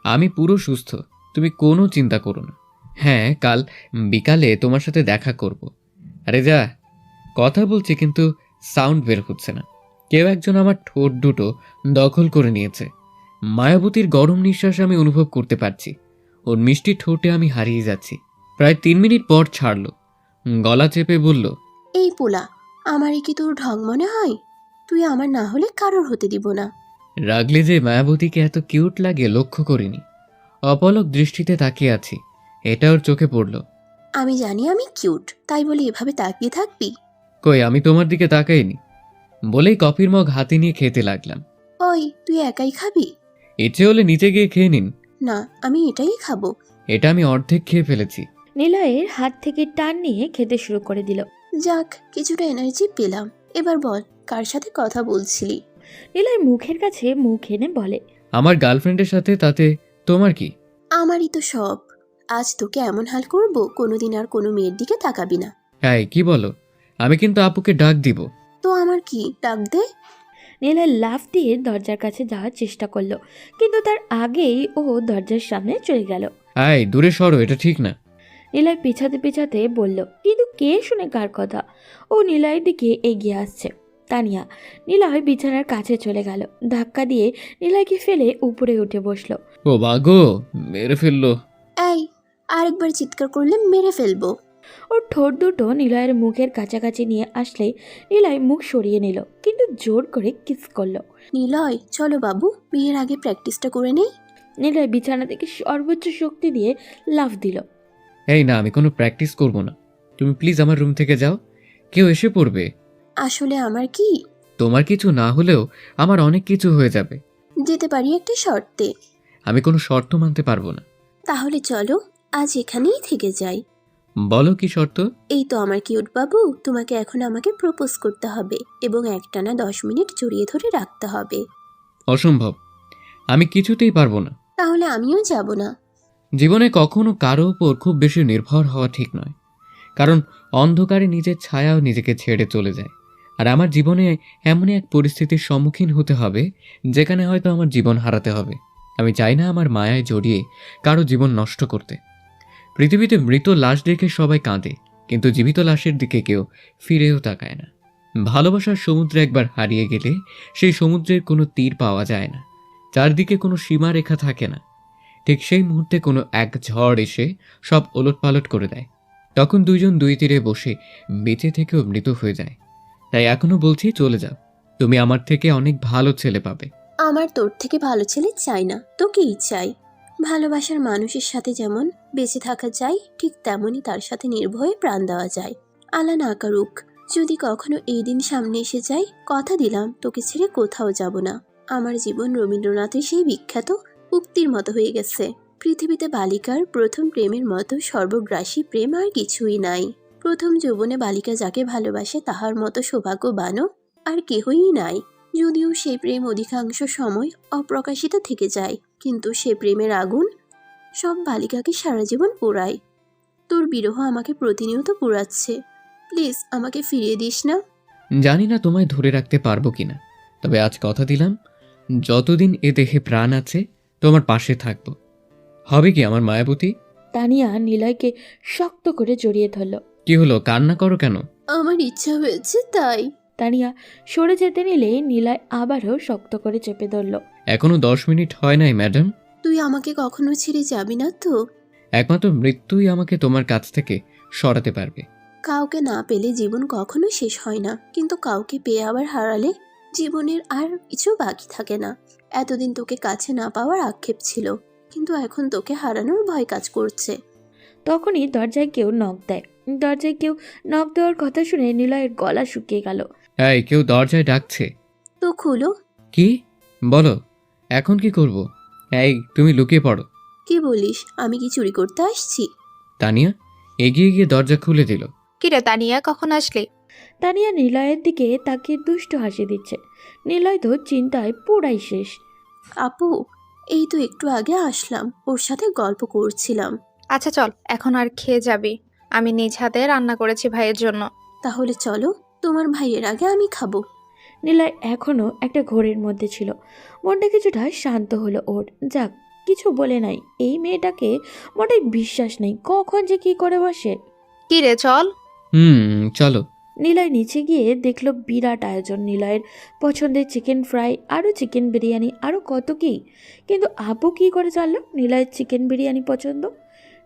আমি পুরো সুস্থ, তুমি কোনো চিন্তা করো না। হ্যাঁ, কাল বিকালে তোমার সাথে দেখা করব। আরে যা, কথা বলছি কিন্তু সাউন্ড বের হচ্ছে না। কেউ একজন আমার ঠোঁট দুটো দখল করে নিয়েছে। মায়াবতীর গরম নিঃশ্বাস আমি অনুভব করতে পারছি। ওর মিষ্টি ঠোঁটে আমি হারিয়ে যাচ্ছি। প্রায় 3 মিনিট পর ছাড়ল, গলা চেপে বলল,
এই পোলা, আমারই কি তোর ঢং মনে হয়? তুই আমার না হলে কারোর হতে দিব না।
রাগলে যে মায়াবতীকে এত কিউট লাগে লক্ষ্য করিনি। অপলক দৃষ্টিতে তাকিয়ে আছি, এটা ওর চোখে পড়ল।
আমি জানি আমি কিউট, তাই বলে এভাবে তাকিয়ে থাকবি?
কই, আমি তোমার দিকে তাকাইনি। বলেই কফির মগ হাতে নিয়ে খেতে লাগলাম।
ওই, তুই একাই খাবি?
ইচ্ছে হলে নিচে গিয়ে খেয়ে নিন।
না, আমি এটাই খাবো।
এটা আমি অর্ধেক খেয়ে ফেলেছি।
নিলয়ের হাত থেকে টান নিয়ে খেতে শুরু করে দিল।
যাক, কিছুটা এনার্জি পেলাম। এবার বল, কার সাথে কথা বলছিলি?
নিলয় মুখের কাছে মুখ এনে বলে,
আমার গার্লফ্রেন্ডের সাথে, তাতে তোমার কি?
আমারই তো সব। আজ তোকে এমন হাল করব, কোনোদিন আর কোনো মেয়ের দিকে তাকাবি না।
হ্যাঁ, কি বলো? আমি কিন্তু আপুকে ডাক দিব।
তো আমার কি, ডাক দে।
নিলয় লাফ দিয়ে দরজার কাছে যাওয়ার চেষ্টা করলো, কিন্তু তার আগেই ও দরজার সামনে চলে গেল।
আয় দূরে সরো, এটা ঠিক না।
নিলয় পিছাতে পিছাতে বলল, কিন্তু কে শুনে কার কথা? ও নিলয়ের দিকে এগিয়ে আসছে। তানিয়া। নিলয় বিছানার কাছে চলে গেল, ধাক্কা দিয়ে নিলয়কে ফেলে উপরে উঠে বসলো।
ও বাগো, মেরে ফেললো।
এই, আরেকবার চিৎকার করলে মেরে ফেলবো।
ওর ঠোঁট দুটো নিলয়ের মুখের কাছাকাছি নিয়ে আসলে নিলয় মুখ সরিয়ে নিল, কিন্তু জোর করে কিস করলো।
নিলয়, চলো বাবু, বিয়ের আগে প্র্যাকটিসটা করে নেই।
নিলয় বিছানা থেকে সর্বোচ্চ শক্তি দিয়ে লাফ দিল।
এই না, আমি কোনো প্র্যাকটিস করব না। তুমি প্লিজ আমার রুম থেকে যাও, কেউ এসে পড়বে।
আসলে আমার কি?
তোমার কিছু না হলেও আমার অনেক কিছু হয়ে যাবে।
যেতে পারি একটা শর্তে।
আমি কোনো শর্ত মানতে পারবো না।
তাহলে চলো, আজ এখানেই থেকে যাই।
বলো কি শর্ত?
এই তো আমার কিউট বাবু, তোমাকে এখন আমাকে প্রপোজ করতে হবে এবং একটানা 10 মিনিট জড়িয়ে ধরে রাখতে হবে।
অসম্ভব, আমি কিছুতেই পারবো না।
তাহলে আমিও যাব না।
জীবনে কখনো কারো উপর খুব বেশি নির্ভর হওয়া ঠিক নয়, কারণ অন্ধকারে নিজের ছায়াও নিজেকে ছেড়ে চলে যায়। আর আমার জীবনে এমনই এক পরিস্থিতির সম্মুখীন হতে হবে যেখানে হয়তো আমার জীবন হারাতে হবে। আমি চাই না আমার মায়ায় জড়িয়ে কারো জীবন নষ্ট করতে। পৃথিবীতে মৃত লাশ দেখে সবাই কাঁদে, কিন্তু জীবিত লাশের দিকে কেউ ফিরেও তাকায় না। ভালোবাসার সমুদ্রে একবার হারিয়ে গেলে সেই সমুদ্রের কোনো তীর পাওয়া যায় না, চারদিকে কোনো সীমারেখা থাকে না। ঠিক সেই মুহূর্তে কোনো এক ঝড় এসে সব ওলটপালট করে দেয়। তখন দুইজন দুই তীরে বসে বেঁচে থেকেও মৃত হয়ে যায়। তাই এখনো বলছি, চলে যাও। তুমি আমার থেকে অনেক ভালো ছেলে পাবে।
আমার তোর থেকে ভালো ছেলে চাই না, তোকেই চাই। ভালোবাসার মানুষের সাথে যেমন বেঁচে থাকা যায়, ঠিক তেমনই তার সাথে নির্ভয়ে প্রাণ দেওয়া যায়। আল্লাহ না করুক, যদি কখনো এই দিন সামনে এসে যায়, কথা দিলাম তোকে ছেড়ে কোথাও যাব না। আমার জীবন রবীন্দ্রনাথের সেই বিখ্যাত উক্তির মতো হয়ে গেছে, পৃথিবীতে বালিকার প্রথম প্রেমের মতো সর্বগ্রাসী প্রেম আর কিছুই নাই। প্রথম যৌবনে বালিকা যাকে ভালোবাসে তাহার মতো সৌভাগ্যবানও আর কেহই নাই। যদিও সেই প্রেম অধিকাংশ সময় অপ্রকাশিত থেকে যায়, কিন্তু সে প্রেমের আগুন সব বালিকাকে সারা জীবন পোড়ায়। তোর বিরহ আমাকে প্রতিনিয়ত পোড়াচ্ছে। প্লিজ আমাকে ফিরিয়ে দিস না।
জানি না তোমায় ধরে রাখতে পারবো কিনা, তবে আজ কথা দিলাম, যতদিন এ দেহে প্রাণ আছে তোমার পাশে থাকবো। হবে কি আমার মায়াবতী?
তানিয়া নিলয়কে শক্ত করে জড়িয়ে ধরল।
কি হলো, কান্না করো কেন?
আমার ইচ্ছা হয়েছে তাই।
তানিয়া সরে যেতে নিলে নিলয় আবারও শক্ত করে চেপে ধরল।
এখনো 10 মিনিট হয় নাই ম্যাডাম।
তুই আমাকে কখনো ছেড়ে যাবি না তো?
একমাত্র মৃত্যুই আমাকে তোমার কাছ থেকে সরাতে পারবে।
কাউকে না পেলে জীবন কখনো শেষ হয় না, কিন্তু কাউকে পেয়ে আবার হারালে জীবনের আর কিছু বাকি থাকে না। এতদিন তোকে কাছে না পাওয়ার আক্ষেপ ছিল, কিন্তু এখন তোকে হারানোর ভয় কাজ করছে।
তখনই দরজায় কেউ নক দেয়। দরজায় কেউ নক দেওয়ার কথা শুনে নিলয়ের গলা শুকিয়ে গেল।
এই, কেউ দরজায় ডাকছে।
তো খুলো।
কি বলো? এখন কি করব? এই, তুমি লুকিয়ে পড়ো।
কি বলিস? আমি কি চুরি করতে আসছি?
তানিয়া এগিয়ে গিয়ে দরজা খুলে দিল।
কিরে তানিয়া, কখন আসলি?
তানিয়া নিলয়ের দিকে তাকিয়ে দুষ্ট হাসি দিচ্ছে। নিলয় তো চিন্তায় পুরাই শেষ।
আপু, এই তো একটু আগে আসলাম, ওর সাথে গল্প করছিলাম।
আচ্ছা চল, এখন আর খেয়ে যাবি? আমি নিজ হাতে রান্না করেছি ভাইয়ের জন্য।
তাহলে চলো, তোমার ভাইয়ের আগে আমি খাবো।
নিলয় এখনো একটা ঘোরের মধ্যে ছিল। মনটা কিছুটা শান্ত হলো ওর। যাক, কিছু বলে নাই। এই মেয়েটাকে মোটেই বিশ্বাস নেই, কখন যে কি করে বসে।
কি রে, চল।
চলো।
নিলয় নিচে গিয়ে দেখলো বিরাট আয়োজন। নিলয়ের পছন্দের চিকেন ফ্রাই, আরও চিকেন বিরিয়ানি, আরও কত কী। কিন্তু আপু কী করে জানলো নিলয়ের চিকেন বিরিয়ানি পছন্দ?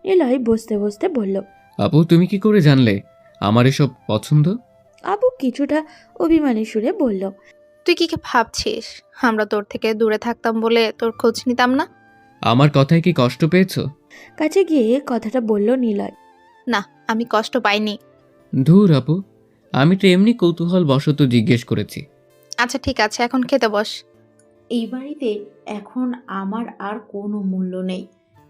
নিলয় বসতে বসতে বলল,
আপু তুমি কি করে জানলে আমার এসব পছন্দ?
আপু কিছুটা অভিমানী সুরে বলল,
তুই কি ভাবছিস আমরা তোর থেকে দূরে থাকতাম বলে তোর খোঁজ নিতাম না?
আমার কথায় কি কষ্ট পেয়েছো?
কাছে গিয়ে কথাটা বলল নিলয়।
না, আমি কষ্ট পাইনি।
ধুর আপু, আমি তো এমনি কৌতূহল বশত জিজ্ঞেস করেছি।
আচ্ছা ঠিক আছে, এখন খেতে বস।
এই বাড়িতে এখন আমার আর কোনো মূল্য নেই,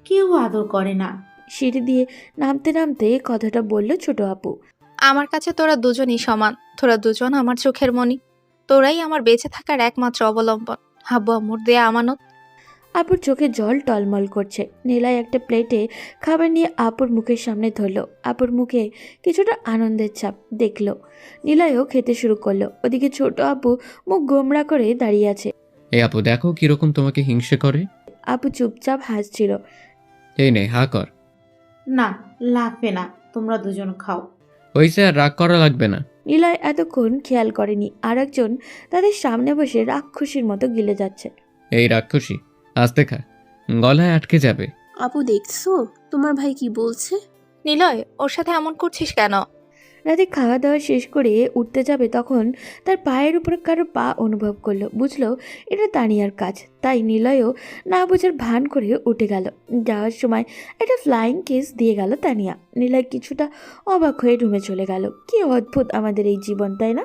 কেউ আদর করে না।
সিঁড়ি দিয়ে নামতে নামতে কথাটা বলল ছোট আপু।
আমার কাছে তোরা দুজনই সমান, তোরা দুজন আমার চোখের মণি, তোরাই আমার বেঁচে থাকার একমাত্র অবলম্বন, হাব্বু আম্মুর দেয়া আমানত।
আপুর চোখে জল টলমল করছে। নিলয় একটা প্লেটে খাবার নিয়ে আপুর মুখের সামনে ধরলো। আপুর মুখে কিছুটা আনন্দের ছাপ দেখলো। নিলয়ও খেতে শুরু করলো। ওদিকে ছোট আপু মুখ গোমড়া করে দাঁড়িয়ে আছে।
এই আপু দেখো কিরকম তোমাকে হিংসে করে।
আপু চুপচাপ হাসছিল।
এই নে হা কর।
না, লাগবে না, তোমরা দুজন খাও।
হইছে, আর রাগ করা লাগবে না।
নিলয় এতক্ষণ খেয়াল করেনি আর একজন তাদের সামনে বসে রাক্ষসীর মতো গিলে যাচ্ছে।
এই রাক্ষসী, আস্তে খা, গলায় আটকে যাবে।
আপু দেখছো তোমার ভাই কি বলছে?
নিলয়, ওর সাথে এমন করছিস কেন?
রাতে খাওয়া দাওয়া শেষ করে উঠতে যাবে তখন তার পায়ের উপরে কারো পা অনুভব করলো। বুঝলো এটা তানিয়ার কাজ। তাই নিলয়ও না বোঝার ভান করে উঠে গেল। যাওয়ার সময় একটা ফ্লাইং কিস দিয়ে গেল তানিয়া। নিলয় কিছুটা অবাক হয়ে রুমে চলে গেল। কি অদ্ভুত আমাদের এই জীবন, তাই না?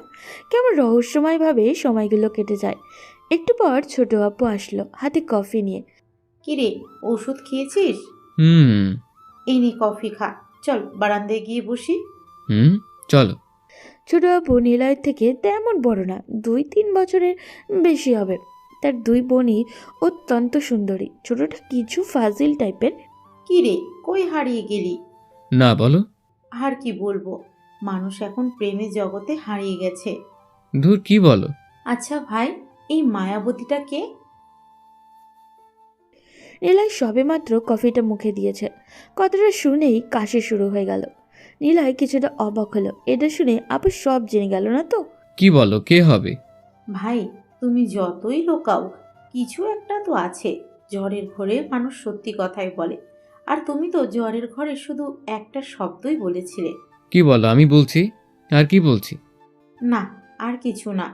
কেমন রহস্যময়ভাবে সময়গুলো কেটে যায়। একটু পর ছোট আপু আসলো হাতে কফি নিয়ে।
কিরে, ওষুধ খেয়েছিস?
হুম।
এই নে কফি খা। চল বারান্দায় গিয়ে বসি।
চলো।
ছোট আপু নিলয়ের থেকে তেমন বড় না, 2-3 বছরের বেশি হবে। তার 2 বোনই অত্যন্ত সুন্দরী। ছোটটা কিছু ফাজিল টাইপের।
কিরে, কই হারিয়ে গেলি?
না বলো।
আর কি বলবো, মানুষ এখন প্রেমের জগতে হারিয়ে গেছে।
ধুর কি বলো?
আচ্ছা ভাই, এই মায়াবতীটা কে?
নিলয় সবেমাত্র কফিটা মুখে দিয়েছে। কথাটা শুনেই কাশি শুরু হয়ে গেল। নিলয় কিছুটা অবাক হলো। এটা শুনে আপু সব জেনে গেল না তো?
কি বলো, কে হবে?
ভাই, তুমি যতই লোকাও, কিছু একটা তো আছে। জ্বরের ঘরে মানুষ সত্যি কথাই বলে, আর তুমি তো জ্বরের ঘরে শুধু একটা শব্দই বলেছিলে।
কি বলো, আমি বলছি। আর কি বলছি?
না, আর কিছু না।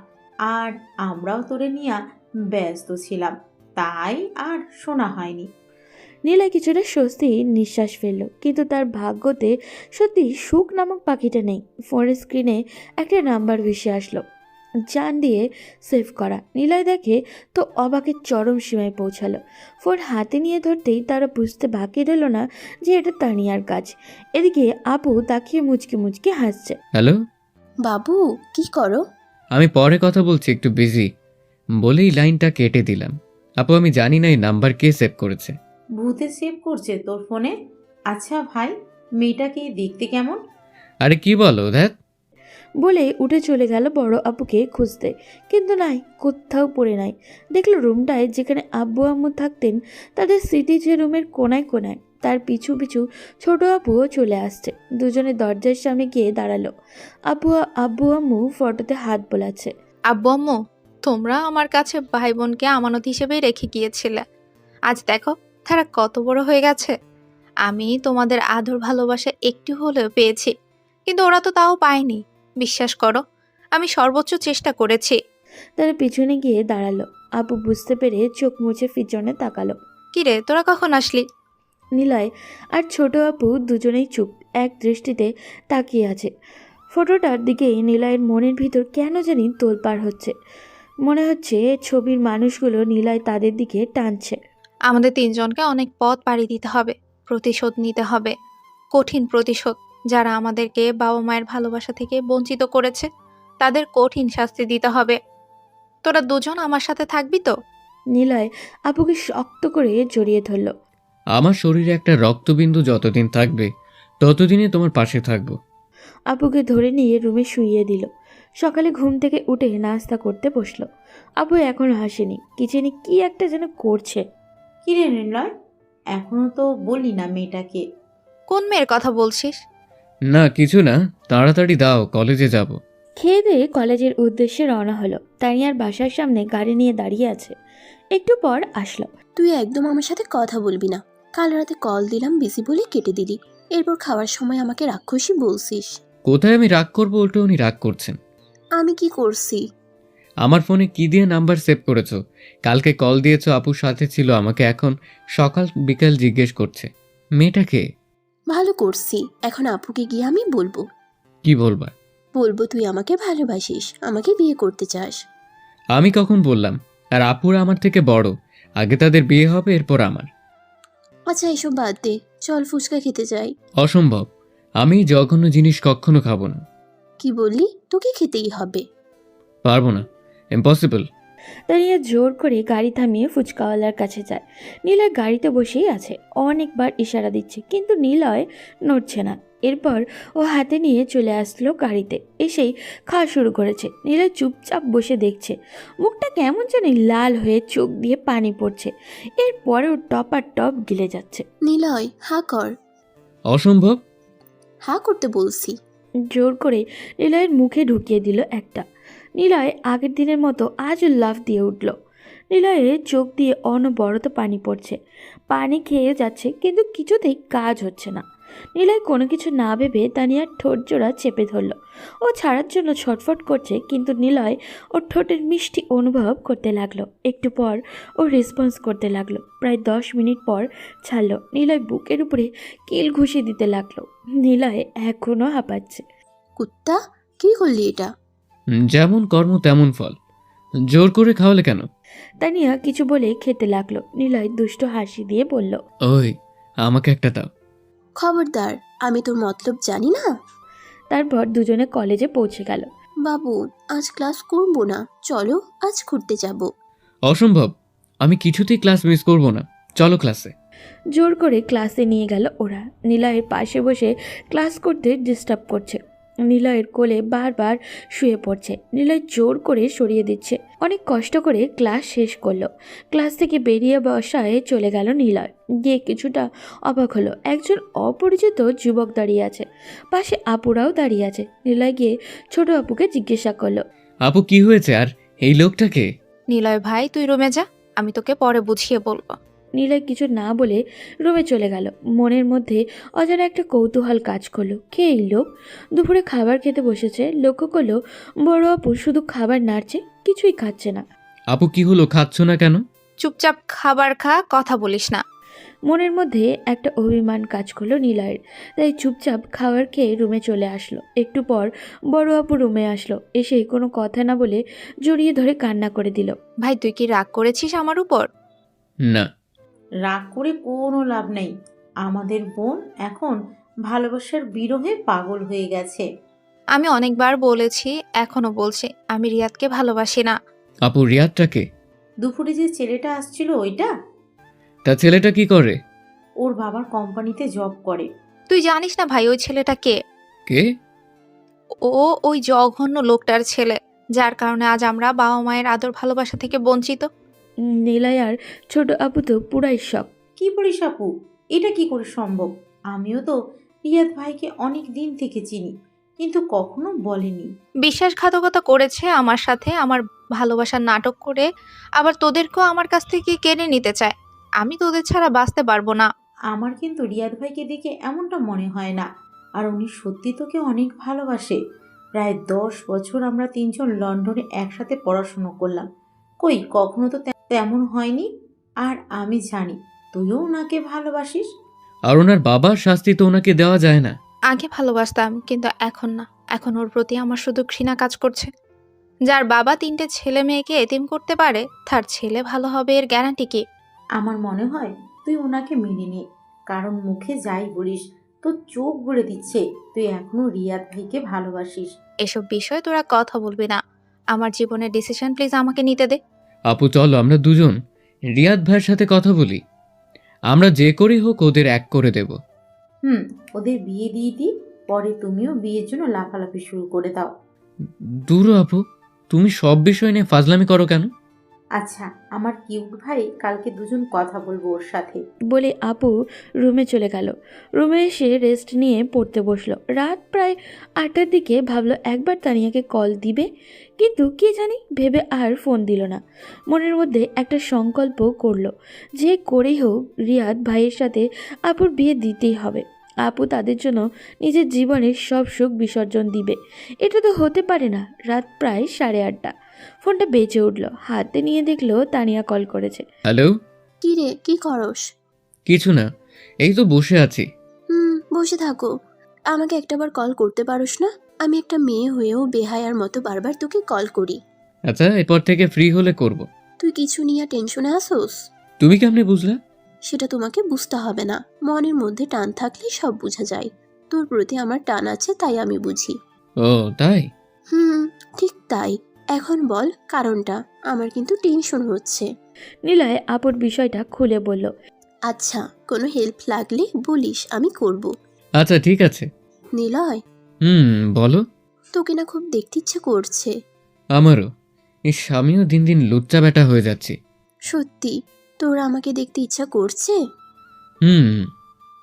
আর আমরাও তোরে নিয়ে ব্যস্ত ছিলাম, তাই আর শোনা হয়নি।
নিলয় কিছুটা স্বস্তি নিঃশ্বাস ফেলল। কিন্তু তার ভাগ্যতে সত্যি সুখ নামক পাখিটা নেই। ফোনের স্ক্রিনে একটা নাম্বার ভেসে আসলো, জান দিয়ে সেভ করা। নিলয় দেখে তো অবাকের চরম সীমায় পৌঁছালো। ফোন হাতে নিয়ে ধরতেই তারা বুঝতে বাকি রইল না যে এটা তানিয়ার কাজ। এদিকে আপু তাকিয়ে মুচকি মুচকি হাসছে।
হ্যালো
বাবু কি করো?
আমি পরে কথা বলছি, একটু বিজি বলেই লাইনটা কেটে দিলাম। আপু আমি জানি না এই নাম্বার কে সেভ করেছে।
ভূতে সেভ করছে তোর ফোনে? আচ্ছা ভাই, মেয়েটাকে দেখতে কেমন?
আরে কি বলো ধ্যাত।
বলে উঠে চলে গেল বড় আপুকে খুঁজতে। কিন্তু নাই, কোথাও পড়ে নাই। দেখলো রুমটায় যেখানে আব্বু আম্মু থাকতেন তাদের স্মৃতি যে রুমের কোনায় কোনায়। তার পিছু পিছু ছোট আপুও চলে আসছে। দুজনে দরজার সামনে গিয়ে দাঁড়ালো। আব্বু আম্মু ফটোতে হাত বোলাচ্ছে।
আব্বু আম্মু, তোমরা আমার কাছে ভাই বোনকে আমানত হিসেবেই রেখে গিয়েছিলে। আজ দেখো তারা কত বড় হয়ে গেছে। আমি তোমাদের আদর ভালোবাসা একটু হলেও পেয়েছি, কিন্তু ওরা তো তাও পায়নি। বিশ্বাস করো, আমি সর্বোচ্চ চেষ্টা করেছি।
তারা পিছনে গিয়ে দাঁড়ালো। আপু বুঝতে পেরে চোখ মুছে পিছনে তাকালো।
কিরে, তোরা কখন আসলি?
নিলয় আর ছোট আপু দুজনেই চুপ, এক দৃষ্টিতে তাকিয়ে আছে। ফটোটার দিকে নিলয়ের মনের ভিতর কেন জানি তোলপাড় হচ্ছে। মনে হচ্ছে ছবির মানুষগুলো নিলয় তাদের দিকে টানছে।
আমাদের তিনজনকে অনেক পথ পাড়ি দিতে হবে, প্রতিশোধ নিতে হবে, কঠিন প্রতিশোধ। যারা আমাদেরকে বাবা মায়ের ভালোবাসা থেকে বঞ্চিত করেছে তাদের কঠিন শাস্তি দিতে হবে। তোরা দুজন আমার সাথে থাকবি তো?
নিলয় আপুকে শক্ত করে জড়িয়ে ধরল।
আমার শরীরে একটা রক্তবিন্দু যতদিন থাকবে ততদিনই তোমার পাশে থাকবো।
আপুকে ধরে নিয়ে রুমে শুইয়ে দিল। সকালে ঘুম থেকে উঠে নাস্তা করতে বসলো। আপু এখনো হাসেনি, কিচেনে কি একটা যেন করছে।
কিরে নির্ণয়, এখনো তো বললি না মেয়েটাকে?
কোন মেয়ের কথা বলছিস?
না কিছু না, তাড়াতাড়ি দাও, কলেজে যাব।
খেয়ে দিয়ে কলেজের উদ্দেশ্যে রওনা হলো। তানিয়ার বাসার সামনে গাড়ি নিয়ে দাঁড়িয়ে আছে। একটু পর আসলো।
তুই একদম আমার সাথে কথা বলবি না। কাল রাতে কল দিলাম বিজি বলে কেটে দিলি। এরপর খাওয়ার সময় আমাকে রাক্ষসী বলছিস।
কোথায় আমি রাগ করবো উল্টো উনি রাগ করছেন।
আমি কি করছি?
আমার ফোনে কি দিয়ে নাম্বার সেভ করেছো? কালকে কল দিয়েছো, আপুর সাথে ছিল, আমাকে এখন সকাল বিকাল জিজ্ঞেস করছে। মেয়েটাকে
ভালো করছি। এখন আপুকে গিয়ে আমি বলবো।
কি বলবা?
বলবো তুই আমাকে ভালোবাসিস, আমাকে বিয়ে করতে চাস।
আমি কখন বললাম? আর আপুরা আমার থেকে বড়, আগে তাদের বিয়ে হবে এরপর আমার।
আচ্ছা এসব বাদ দে, চল ফুচকা খেতে যাই।
অসম্ভব, আমি জঘন্য জিনিস কখনো খাবো না।
কি বললি? তোকে খেতেই হবে।
পারবো না, ইম্পসিবল।
তানিয়া জোর করে গাড়ি থামিয়ে ফুচকাওয়ালার কাছে যায়। নিলয় গাড়িতে বসেই আছে। অনেকবার ইশারা দিচ্ছে কিন্তু নিলয় নড়ছে না। এরপর ও হাতে নিয়ে চলে আসলো গাড়িতে, এসেই খাওয়া শুরু করেছে। নিলয় চুপচাপ বসে দেখছে। মুখটা কেমন জানি লাল হয়ে চোখ দিয়ে পানি পড়ছে। এরপরেও টপার টপ গিলে যাচ্ছে।
নিলয় হা কর।
অসম্ভব।
হা করতে বলছি।
জোর করে নিলয়ের মুখে ঢুকিয়ে দিল একটা। নিলয় আগের দিনের মতো আজও লাফ দিয়ে উঠল। নিলয়ের চোখ দিয়ে অনবরত পানি পড়ছে। পানি খেয়ে যাচ্ছে কিন্তু কিছুতেই কাজ হচ্ছে না। নিলয় কোনো কিছু না ভেবে তানিয়ার ঠোঁট জোড়া চেপে ধরল। ও ছাড়ার জন্য ছটফট করছে কিন্তু নিলয় ওর ঠোঁটের মিষ্টি অনুভব করতে লাগলো। একটু পর ও রেসপন্স করতে লাগলো। প্রায় 10 মিনিট পর ছাড়লো। নিলয় বুকের উপরে কিল ঘুষি দিতে লাগলো। নিলয় এখনও হাঁপাচ্ছে।
কুত্তা, কি করলি এটা?
যেমন কর্ম তেমন ফল। জোর করে খাওয়ালে কেন?
তানিয়া কিছু বলে খেতে লাগলো। নিলয় দুষ্ট হাসি দিয়ে বলল,
ওই, আমাকে একটা দাও।
খবরদার, আমি তোর মতলব জানি না।
তারপর দুজনে কলেজে পৌঁছে গেল।
বাবু, আজ ক্লাস করবো না, চলো আজ ঘুরতে যাব।
অসম্ভব, আমি কিছুতেই ক্লাস মিস করব না, চলো ক্লাসে।
জোর করে ক্লাসে নিয়ে গেল ওরা। নিলয়ের পাশে বসে ক্লাস করতে ডিস্টার্ব করছে। নিলয়ের কোলে বারবার শুয়ে পড়ছে। নিলয় জোর করে সরিয়ে দিচ্ছে। অনেক কষ্ট করে ক্লাস শেষ করলো। ক্লাস থেকে বেরিয়ে বসায় চলে গেল নিলয়। গিয়ে কিছুটা অবাক হলো, একজন অপরিচিত যুবক দাঁড়িয়ে আছে। পাশে আপুরাও দাঁড়িয়ে আছে। নিলয় গিয়ে ছোট আপুকে জিজ্ঞাসা করলো,
আপু কি হয়েছে আর এই লোকটাকে?
নিলয় ভাই তুই রুমে যা, আমি তোকে পরে বুঝিয়ে বলবো।
নিলয় কিছু না বলে রুমে চলে গেল। মনের মধ্যে অজানা একটা কৌতূহল কাজ করলো, কে এই লোক? দুপুরে খাবার খেতে বসেছে, লক্ষ্য করলো বড় আপু শুধু খাবার নাড়ছে, কিছুই খাচ্ছে না।
আপু কি হলো, খাচ্ছ না কেন?
চুপচাপ খাবার খা, কথা বলিস না।
মনের মধ্যে একটা অভিমান কাজ করলো নিলয়ের, তাই চুপচাপ খাবার খেয়ে রুমে চলে আসলো। একটু পর বড় আপু রুমে আসলো। এসে কোনো কথা না বলে জড়িয়ে ধরে কান্না করে দিল।
ভাই তুই কি রাগ করেছিস আমার উপর?
না।
রাগ করে কোনো লাভ নেই। আমাদের বোন এখন ভালোবাসার বিরহে পাগল হয়ে গেছে।
আমি অনেকবার বলেছি, এখনো বলছি, আমি রিয়াদকে ভালোবাসি না।
আপু রিয়াদটাকে?
দুপুরে যে ছেলেটা আসছিল ওইটা।
তা ছেলেটা কি করে?
ওর বাবার কোম্পানিতে জব করে।
তুই জানিস না ভাই ওই ছেলেটা কে?
কে?
ও ওই জঘন্য লোকটার ছেলে, যার কারণে আজ আমরা বাবা মায়ের আদর ভালোবাসা থেকে বঞ্চিত।
নিলয় আর ছোট আপু তো পুরাই শখ।
কি বলিস আপু, এটা কি করে সম্ভব? আমিও তো রিয়াদ ভাইকে অনেক দিন থেকে চিনি, কিন্তু কখনো বলেনি।
বিশ্বাসঘাতকতা করেছে আমার সাথে, আমার ভালোবাসার নাটক করে আবার তোদেরকেও আমার কাছ থেকে কেড়ে নিতে চায়। আমি তোদের ছাড়া বাঁচতে পারবো না।
আমার কিন্তু রিয়াদ ভাইকে দেখে এমনটা মনে হয় না। আর উনি সত্যি তোকে অনেক ভালোবাসে। প্রায় 10 বছর আমরা তিনজন লন্ডনে একসাথে পড়াশুনো করলাম। কই কখনো তো তেমন হয়নি। আর আমি জানি তুইও ওনাকে ভালোবাসিস।
আর ওনার বাবার শাস্তি তো ওনাকে দেওয়া যায় না।
আগে ভালোবাসতাম কিন্তু এখন না। এখন ওর প্রতি আমার শুধু ঘৃণা কাজ করছে। যার বাবা 3টে ছেলে মেয়েকে এতিম করতে পারে, তার ছেলে ভালো হবে এর গ্যারান্টি কি?
আমার মনে হয় তুই ওনাকে মেনে নে, কারণ মুখে যাই বলিস তোর চোখ বলে দিচ্ছে তুই এখনো রিয়াদ ভাইকে ভালোবাসিস।
এসব বিষয়ে তোরা কথা বলবি না। আমার জীবনের ডিসিশন প্লিজ আমাকে নিতে দে।
আপু চলো আমরা দুজন রিয়াদ ভাইয়ের সাথে কথা বলি। আমরা যে করেই হোক ওদের এক করে দেব।
ওদের বিয়ে দিয়ে দিই, পরে তুমিও বিয়ের জন্য লাফালাফি শুরু করে দাও।
দূর আপু, তুমি সব বিষয় নিয়ে ফাজলামি করো কেন?
আচ্ছা, আমার কিউট ভাই, কালকে দুজন কথা বলবো ওর সাথে।
বলে আপু রুমে চলে গেল। রুমে এসে রেস্ট নিয়ে পড়তে বসলো। রাত প্রায় 8টার দিকে ভাবলো একবার তানিয়াকে কল দিবে, কিন্তু কি জানি ভেবে আর ফোন দিল না। মনের মধ্যে একটা সংকল্প করলো, যে করেই হোক রিয়াদ ভাইয়ের সাথে আপুর বিয়ে দিতেই হবে। আপু তাদের জন্য নিজের জীবনের সব সুখ বিসর্জন দিবে, এটা তো হতে পারে না। রাত প্রায় 8:30। ফোনটা বেজে উঠলো, হাতে নিয়ে দেখলো তানিয়া কল করেছে।
হ্যালো।
কি রে, কি করস?
কিছু না, এই তো বসে আছি।
বসে থাকো। আমাকে একটাবার কল করতে পারোস না? আমি একটা মেয়ে হয়েও বেহায়ার মতো বারবার তোকে কল করি।
আচ্ছা, এরপর থেকে ফ্রি হলে করব।
তুই কিছু নিয়ে টেনশনে আসোস?
তুমি কেমনে বুঝলা?
সেটা তোমাকে বুঝতে হবে না। মনের মধ্যে টান থাকলে সব বোঝা যায়। তোর প্রতি আমার টান আছে, তাই আমি বুঝি।
ও তাই?
ঠিক তাই। এখন বল কারণটা, আমার কিন্তু টেনশন হচ্ছে।
নিলয় আপুর বিষয়টা খুলে বলল।
আচ্ছা, কোনো হেল্প লাগলে বলিস, আমি করব।
আচ্ছা ঠিক আছে।
নিলয়,
বলো।
তোকে না খুব দেখতে ইচ্ছে করছে।
আমারও। এই স্বামীও দিন দিন লুচ্চা বেটা হয়ে যাচ্ছে।
সত্যি তোর আমাকে দেখতে ইচ্ছা করছে?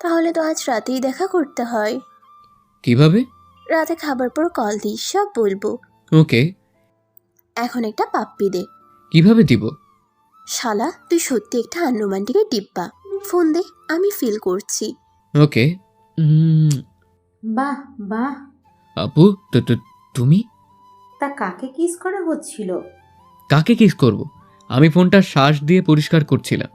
তাহলে তো আজ রাতেই দেখা করতে হয়।
কিভাবে?
রাতে খাবার পর কল দিস, সব বলবো।
ওকে।
এখন একটা পাপ্পি দে।
কিভাবে দিব?
শালা, তুই সত্যি একটা আনরোমান্টিকের ডিব্বা। ফোন দে, আমি ফিল করছি।
ওকে।
বাহ বাহ।
আপু, তুমি?
তা কাকে কিস করা হচ্ছিল?
কাকে কিস করব? আমি ফোনটা শ্বাস দিয়ে পরিষ্কার করছিলাম।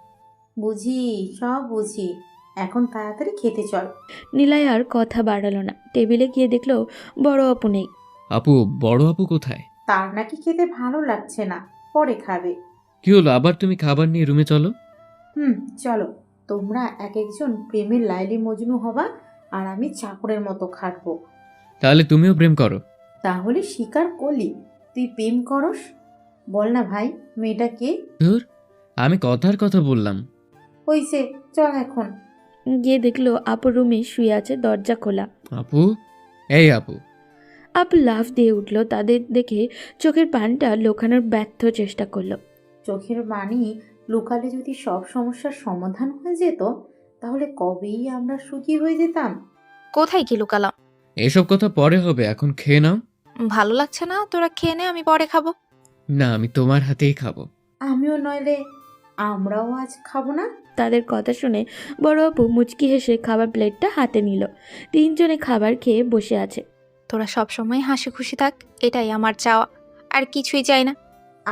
বুঝি, সব বুঝি। এখন তাড়াতাড়ি খেতে চল।
নিলয় আর কথা বাড়ালো না। টেবিলে গিয়ে দেখলো বড় আপু নেই।
আপু, বড় আপু কোথায়?
তার নাকি খেতে ভালো লাগছে না, পরে খাবে।
কি হলো আবার? তুমি খাবার নিয়ে রুমে চলো।
চলো। তোমরা এক একজন প্রেমের লাইলি মজনু হবা, আর আমি চাকরের মতো খাটবো।
তাহলে তুমিও প্রেম করো।
তাহলে স্বীকার করলি তুই প্রেম করস? বল না ভাই, মেয়েটা কে?
ধুর, আমি কথার কথা বললাম।
হইছে, চল এখন।
গিয়ে দেখলো আপুর রুমে শুয়ে আছে, দরজা খোলা।
আপু, এই আপু।
আপু লাফ দিয়ে উঠলো। তাদের দেখে চোখের পানটা লোকানোর ব্যর্থ চেষ্টা করলো।
চোখের বাণী লুকালে যদি সব সমস্যার সমাধান হয়ে যেত, তাহলে কবেই আমরা সুখী হয়ে যেতাম।
কোথায় কি লুকালাম?
এসব কথা পরে হবে, এখন খেয়ে নাও।
ভালো লাগছে না? তোরা খেয়ে নে, আমি পরে খাবো।
না, আমি তোমার হাতেই খাবো।
আমিও নইলে আমরাও আজ খাবো না।
তাদের কথা শুনে বড় আপু মুচকি হেসে খাবার প্লেটটা হাতে নিল। তিনজনে খাবার খেয়ে বসে আছে।
তোরা সবসময় হাসি খুশি থাক, এটাই আমার চাওয়া, আর কিছুই চাই না।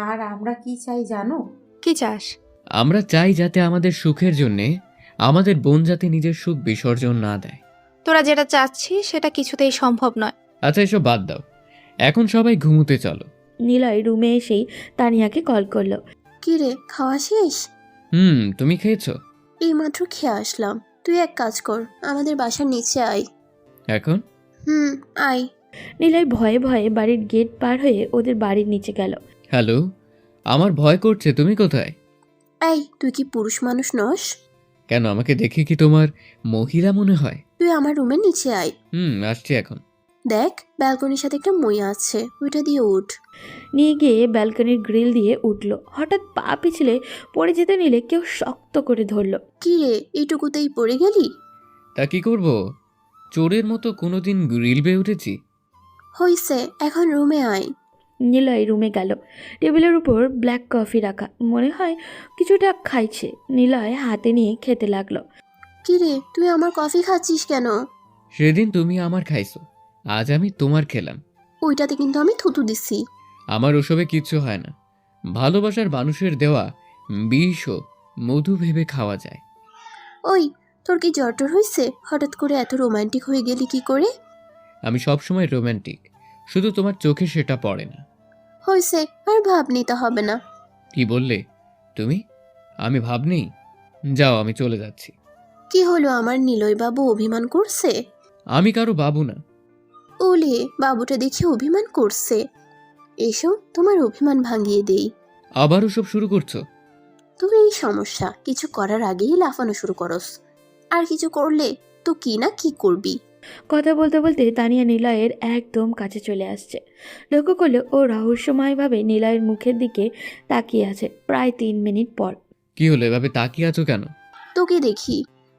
আর আমরা কি চাই জানো?
কি চাস?
আমরা চাই যাতে আমাদের সুখের জন্যে আমাদের বোন যাতে নিজের সুখ বিসর্জন না দেয়।
তোরা যেটা চাচ্ছিস সেটা কিছুতেই সম্ভব নয়।
আচ্ছা, এসব বাদ দাও, এখন সবাই ঘুমোতে চলো।
নিলয় রুমে এসেই তানিয়াকে কল করলো।
কি রে, খাওয়া শেষ?
তুমি খেয়েছো?
এইমাত্র খেয়ে আসলাম। তুই এক কাজ কর, আমাদের বাসার নিচে আয়।
এখন?
আয়।
নিলয় ভয়ে ভয়ে বাড়ির গেট পার হয়ে ওদের বাড়ির নিচে গেল।
হ্যালো, আমার ভয় করছে। তুমি কোথায়?
এই, তুই কি পুরুষ মানুষ নস?
কেন, আমাকে দেখে কি তোমার মহিলা মনে হয়?
তুই আমার রুমের নিচে আয়।
আসছি এখন।
দেখ, ব্যালকনির সাথে একটা মই আছে, ওইটা দিয়ে উঠ।
নিয়ে গিয়ে ব্যালকনির গ্রিল দিয়ে উঠলো। হঠাৎ পা পিছলে পড়ে যেতে নিলে কেউ শক্ত করে ধরলো।
কি রে, এইটুকুতেই পড়ে গেলি?
তা কি করব? চোরের মতো কোনোদিন গ্রিল বেয়ে উঠেছি?
হইছে, এখন রুমে আয়।
নিলয় রুমে গেল। টেবিলের উপর ব্ল্যাক কফি রাখা, মনে হয় কিছুটা খাইছে। নিলয় হাতে নিয়ে খেতে লাগলো।
কি রে, তুই আমার কফি খাচ্ছিস কেন?
সেদিন তুমি আমার খাইছো, আজ আমি তোমার খেলাম।
ওইটাতে কিন্তু আমি থুতু দিছি।
আমার ওসবে কিচ্ছু হয় না। ভালোবাসার মানুষের দেওয়া বিষও মধু ভেবে খাওয়া যায়।
ওই, তোর কি জ্বর টর হয়েছে? হঠাৎ করে এত রোমান্টিক হয়ে গেলি কি করে?
আমি সবসময় রোম্যান্টিক, শুধু তোমার চোখে সেটা পড়ে না।
হয়েছে, আর ভাব নিতে হবে না।
কি বললে তুমি? আমি ভাব নেই? যাও, আমি চলে যাচ্ছি।
কি হলো, আমার নিলয় বাবু অভিমান করছে?
আমি কারো বাবু না।
ওলে, বাবুটা দেখে অভিমান করছে। এসো, তোমার অভিমান ভাঙিয়ে দেই।
আবার ওসব শুরু করছো?
তোর এই সমস্যা, কিছু করার আগেই লাফানো শুরু করস। আর কিছু করলে তো কি না কি করবি।
কথা বলতে বলতে তানিয়া নিলয়ের একদম কাছে চলে আসছে। লক্ষ্য করলে ও রহস্যময়ভাবে নিলয়ের মুখের দিকে তাকিয়ে আছে প্রায় 3 মিনিট পর।
কি হলো, এভাবে তাকিয়ে আছো কেন?
তোকে দেখি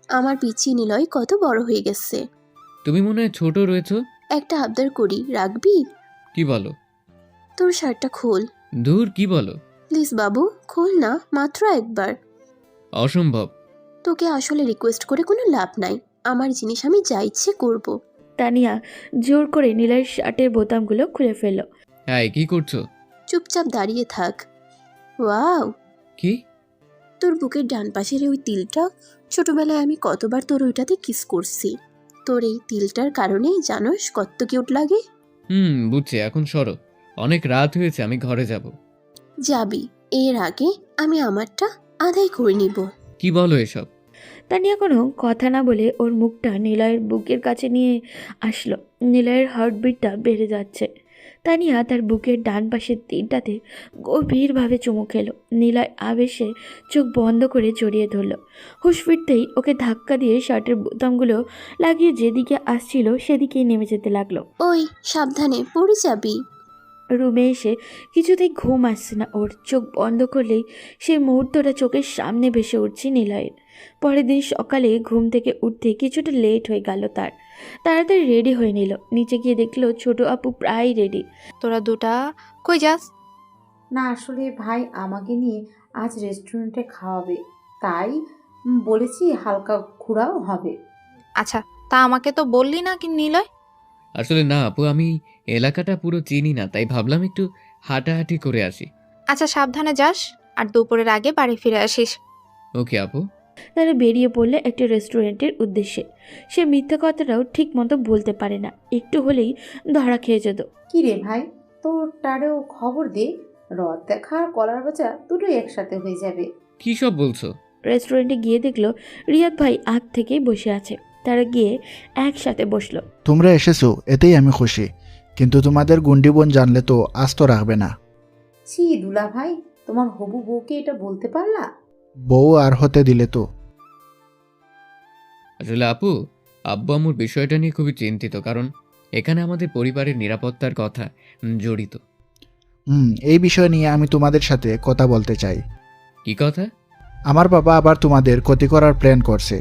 আমার পিচ্ছি নিলয় কত বড় হয়ে গেছে।
তুমি মনে হয় ছোট রয়েছো।
একটা আবদার করি, রাখবি?
কি বলো?
তোর শার্টটা খোল
দূর, কি বলো?
প্লিজ বাবু, খোল না, মাত্র একবার।
অসম্ভব।
তোকে আসলে রিকোয়েস্ট করে কোনো লাভ নাই, আমার জিনিস আমি যা ইচ্ছে করব।
তানিয়া জোর করে নিলয়ের শার্টের বোতামগুলো খুলে ফেলল।
হ্যাঁ, কি করছো?
চুপচাপ দাঁড়িয়ে থাক। ওয়াও,
কি?
তোর বুকের ডান পাশের ওই তিলটা, ছোটবেলায় আমি কতবার তোর ওইটাতে কিস করছি। তোর এই তিলটার কারণে জানোস কত কিউট লাগে।
বুঝছি, এখন সরো। অনেক রাত হয়েছে, আমি ঘরে যাব।
যাবি, এর আগে আমি আমারটা আদায় করে নিব।
কি বলো এসব?
তানিয়া কোনো কথা না বলে ওর মুখটা নিলয়ের বুকের কাছে নিয়ে আসলো। নিলয়ের হার্টবিটটা বেড়ে যাচ্ছে। তানিয়া তার বুকের ডান পাশের তিনটাতে গভীরভাবে চুমু খেলো। নিলয় আবেশে চোখ বন্ধ করে জড়িয়ে ধরল। হুঁশ ফিরতেই ওকে ধাক্কা দিয়ে শার্টের বোতামগুলো লাগিয়ে যেদিকে আসছিল সেদিকেই নেমে যেতে লাগলো।
ওই সাবধানে, পড়ে যাবি।
রুমে এসে কিছুতেই ঘুম আসছে না ওর। চোখ বন্ধ করলেই সেই মুহূর্তটা চোখের সামনে ভেসে উঠছে নিলয়ের। পরের দিন সকালে ঘুম থেকে উঠতে কিছুটা লেট হয়ে গেল তার। তাড়াতাড়ি রেডি হয়ে নিল। নিচে গিয়ে দেখলো ছোট আপু প্রায় রেডি।
তোরা দুটা কই যাস?
না আসলে ভাই আমাকে নিয়ে আজ রেস্টুরেন্টে খাওয়াবে, তাই বলেছি হালকা ঘোরাও হবে।
আচ্ছা, তা আমাকে তো বললি না কি নিলয়?
আসলে না আপু, আমি এলাকাটা পুরো চিনি না, তাই ভাবলাম একটু হাঁটাহাঁটি করে আসি।
আচ্ছা, সাবধানে যাস আর দুপুরের আগে বাড়ি ফিরে আসিস।
ওকে আপু।
তারা বেরিয়ে পড়লে একটা রেস্টুরেন্টের উদ্দেশ্যে। সে মিথ্যা কথাটাও ঠিক মতো বলতে পারে না, একটু হলেই ধরা খেয়ে যেত।
কি রে ভাই, তোর টারেও খবর দে, রথ দেখা আর কলার বাজা দুটোই একসাথে হয়ে যাবে।
কি সব বলছো?
রেস্টুরেন্টে গিয়ে দেখলো রিয়াদ ভাই আগ থেকেই বসে আছে। তারা গিয়ে একসাথে বসলো।
তোমরা এসেছো এতেই আমি খুশি, কিন্তু তোমাদের গুন্ডি বোন জানলে তো আস্ত রাখবে না।
ছি দুলা ভাই, তোমার হবু বউকে এটা বলতে পারলা?
বউ আর হতে দিলে তো।
আসলে আপু, আব্বু আম্মুর বিষয়টা নিয়ে খুবই চিন্তিত, কারণ এখানে আমাদের পরিবারের নিরাপত্তার কথা জড়িত।
এই বিষয় নিয়ে আমি তোমাদের সাথে কথা বলতে চাই।
কি কথা?
আমার বাবা আবার তোমাদের ক্ষতি করার প্ল্যান করছে।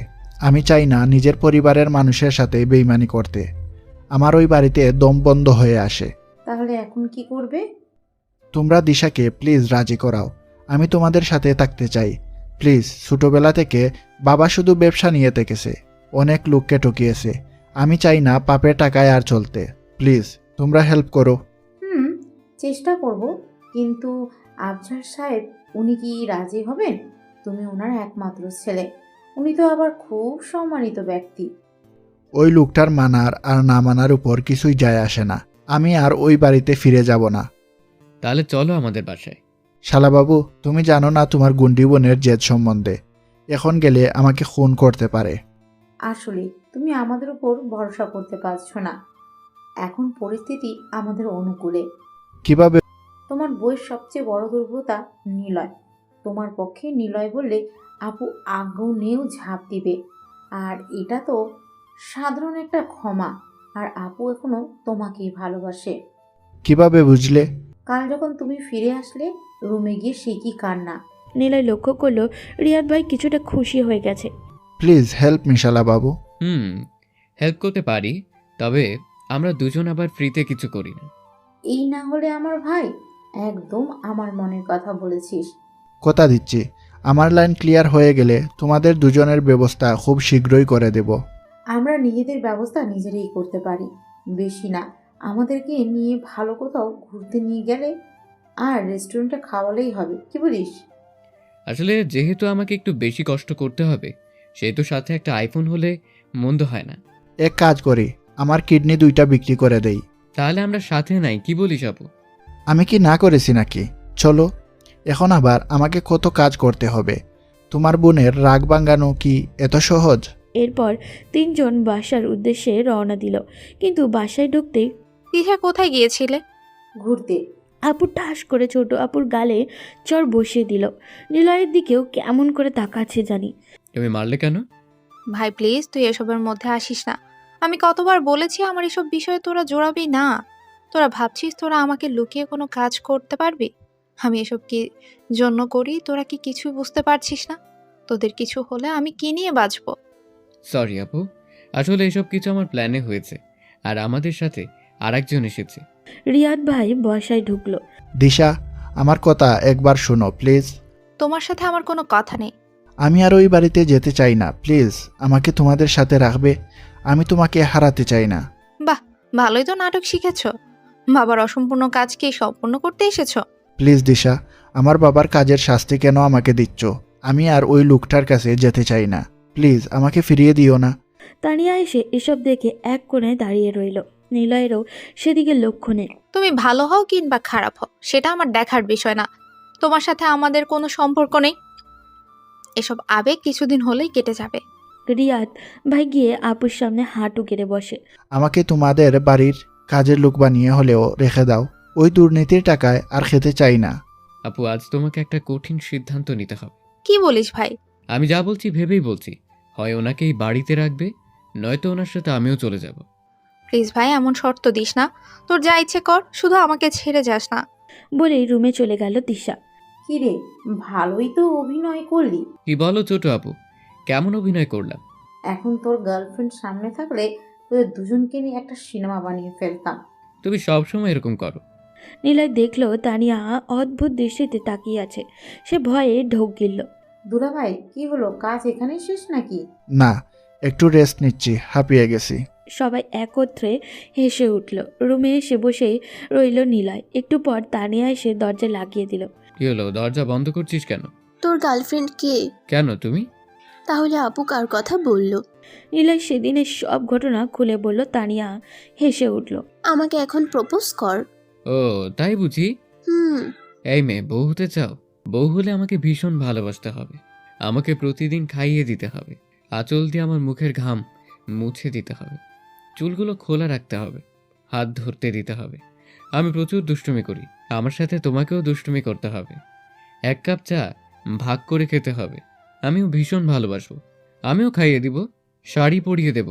আমি চাই না নিজের পরিবারের মানুষের সাথে বেইমানি করতে। আমার ওই বাড়িতে দম বন্ধ হয়ে আসে।
তাহলে এখন কি করবে?
তোমরা দিশাকে প্লিজ রাজি করাও, আমি তোমাদের সাথে থাকতে চাই। প্লিজ, ছোটবেলা থেকে বাবা শুধু ব্যবসা নিয়ে থেকেছে, অনেক লোককে ঠকিয়েছে। আমি চাই না পাপের টাকায় আর চলতে। প্লিজ তোমরা হেল্প করো।
চেষ্টা করব, কিন্তু আফজাল সাহেব উনি কি রাজি হবেন? তুমি ওনার একমাত্র ছেলে, উনি তো আবার খুব সম্মানিত ব্যক্তি।
ওই লোকটার মানার আর না মানার উপর কিছুই যায় আসে না। আমি আর ওই বাড়িতে ফিরে যাব না।
তাহলে চলো আমাদের বাসায়।
শালাবাবু, তুমি জানো না তোমার গুন্ডি বোনের জেদ সম্বন্ধে। এখন গেলে আমাকে খুন করতে পারে।
আসলে তুমি আমাদের উপর ভরসা করতে পারছো না, এখন পরিস্থিতি আমাদের অনুকূলে।
কিভাবে?
তোমার বইয়ের সবচেয়ে বড় দুর্বলতা নিলয়। তোমার পক্ষে নিলয় বললে আপু আগুনেও ঝাঁপ দিবে, আর এটা তো সাধারণ একটা ক্ষমা। আর আপু এখনো তোমাকেই ভালোবাসে।
কিভাবে বুঝলে?
কাল যখন তুমি ফিরে আসলে রুমে গিয়ে সে কি কান্না।
নিলয় লক্ষ্য করলো রিয়াদ ভাই কিছুটা খুশি হয়ে গেছে।
প্লিজ হেল্প মি শালাবাবু।
হেল্প করতে পারি, তবে আমরা দুজন আবার ফ্রিতে কিছু করি না।
এই না হলে আমার ভাই, একদম আমার মনের কথা বলেছিস।
কথা দিচ্ছি, আমার লাইন ক্লিয়ার হয়ে গেলে তোমাদের দুজনের ব্যবস্থা খুব শীঘ্রই করে দেব।
আমরা নিজেদের ব্যবস্থা নিজেরাই করতে পারি, বেশি না। আমাদেরকে নিয়ে ভালো কোথাও ঘুরতে নিয়ে গেলে আর রেস্টুরেন্টে খাওয়ালেই হবে, কি বলিস?
আসলে যেহেতু আমাকে একটু বেশি কষ্ট করতে হবে, সেহেতু সাথে একটা আইফোন হলে মন্দ হয় না।
এক কাজ করি, আমার কিডনি 2টা বিক্রি করে দেই।
তাহলে আমরা সাথে নাই, কি বলিস আপু?
আমি কি না করেছি নাকি? চলো, এখন আবার আমাকে কত কাজ করতে হবে। তোমার বোনের রাগ ভাঙানো কি এত সহজ?
এরপর তিনজন বাসার উদ্দেশ্যে রওনা দিল, কিন্তু বাসায় ঢুকতেই
দিশা, কোথায় গিয়েছিলে?
ঘুরতে।
আপু ঠাস করে ছোট আপুর গালে চড় বসিয়ে দিল। নিলয়ের দিকেও কেমন করে তাকাচ্ছে জানি।
তুমি মারলে কেন?
ভাই প্লিজ, তুই এসবের মধ্যে আসিস না। আমি কতবার বলেছি আমার এসব বিষয়ে তোরা জড়াবি না। তোরা ভাবছিস তোরা আমাকে লুকিয়ে কোনো কাজ করতে পারবি? আমি এসব কি জন্য করি তোরা কি কিছুই বুঝতে পারছিস না? তোদের কিছু হলে আমি কি নিয়ে বাঁচবো?
সরি আপু, আসলে এসব কিছু আমার প্ল্যানে হয়েছে, আর আমাদের সাথে আরেকজন এসেছে।
রিয়াদ ভাই বসায় ঢুকলো।
দিশা, আমার কথা একবার শোনো প্লিজ।
তোমার সাথে আমার কোনো কথা নেই।
আমি আর ওই বাড়িতে যেতে চাই না, প্লিজ আমাকে তোমাদের সাথে রাখবে। আমি তোমাকে হারাতে চাই না।
বাহ, ভালোই তো নাটক শিখেছ। বাবার অসম্পূর্ণ কাজকে সম্পূর্ণ করতে এসেছো।
প্লিজ দিশা, আমার বাবার কাজের শাস্তি কেন আমাকে দিচ্ছ? আমি আর ওই লোকটার কাছে যেতে চাই না, প্লিজ আমাকে ফিরিয়ে দিও না।
তানিয়া এসে এসব দেখে এক কোণে দাঁড়িয়ে রইল। নিলয়েরও সেদিকে লক্ষ্য নেই।
তুমি ভালো হও কিংবা খারাপ হও সেটা আমার দেখার বিষয় না। তোমার সাথে আমাদের কোনো সম্পর্ক নেই। এসব আবেগ কিছুদিন হলেই কেটে যাবে।
রিয়াদ ভাই গিয়ে আপুর সামনে হাঁটু গেড়ে বসে।
আমাকে তোমাদের বাড়ির কাজের লোক বানিয়ে হলেও রেখে দাও। ওই দুর্নীতির টাকায় আর খেতে চাই না।
আপু, আজ তোমাকে একটা কঠিন সিদ্ধান্ত নিতে হবে।
কি বলিস ভাই?
আমি যা বলছি ভেবেই বলছি। হয় ওনাকে এই বাড়িতে রাখবে, নয়তো ওনার সাথে আমিও চলে যাব।
প্লিজ ভাই, এমন শর্ত দিস না। তোর যা ইচ্ছে কর, শুধু আমাকে ছেড়ে যাস না।
বলেই রুমে চলে গেল দিশা।
কিরে, ভালোই তো অভিনয় করলি।
কি বলো ছোট আপু, কেমন অভিনয় করলাম?
এখন তোর গার্লফ্রেন্ড সামনে থাকলে তোদের দুজনকে নিয়ে একটা সিনেমা বানিয়ে ফেলতাম।
তুমি সবসময় এরকম করো।
নিলয় দেখলো তানিয়া অদ্ভুত দৃষ্টিতে তাকিয়ে আছে। সে ভয়ে ঢোক গিলল।
দুলাভাই, কি হলো, কাজ এখানেই শেষ নাকি?
না, একটু রেস্ট নিচ্ছি, হাঁপিয়ে গেছি।
সবাই একত্রে হেসে উঠল। রুমে এসে বসে রইল নিলয়। একটু পর তানিয়া এসে দরজা লাগিয়ে দিল।
কি হলো, দরজা বন্ধ করছিস কেন?
তোর গার্লফ্রেন্ড কে?
কেন তুমি?
তাহলে আপু কার কথা বলল?
নিলয় সেদিনের সব ঘটনা খুলে বলল। তানিয়া হেসে উঠল।
আমাকে এখন প্রপোজ কর।
ও তাই বুঝি।
হুম।
এই মেয়ে, বউ হতে চাও? বউ হলে আমাকে ভীষণ ভালোবাসতে হবে। আমাকে প্রতিদিন খাইয়ে দিতে হবে। আঁচল দিয়ে আমার মুখের ঘাম মুছে দিতে হবে। চুলগুলো খোলা রাখতে হবে। হাত ধরতে দিতে হবে। আমি প্রচুর দুষ্টুমি করি, আমার সাথে তোমাকেও দুষ্টুমি করতে হবে। এক কাপ চা ভাগ করে খেতে হবে। আমিও ভীষণ ভালোবাসবো। আমিও খাইয়ে দিব, শাড়ি পরিয়ে দেব,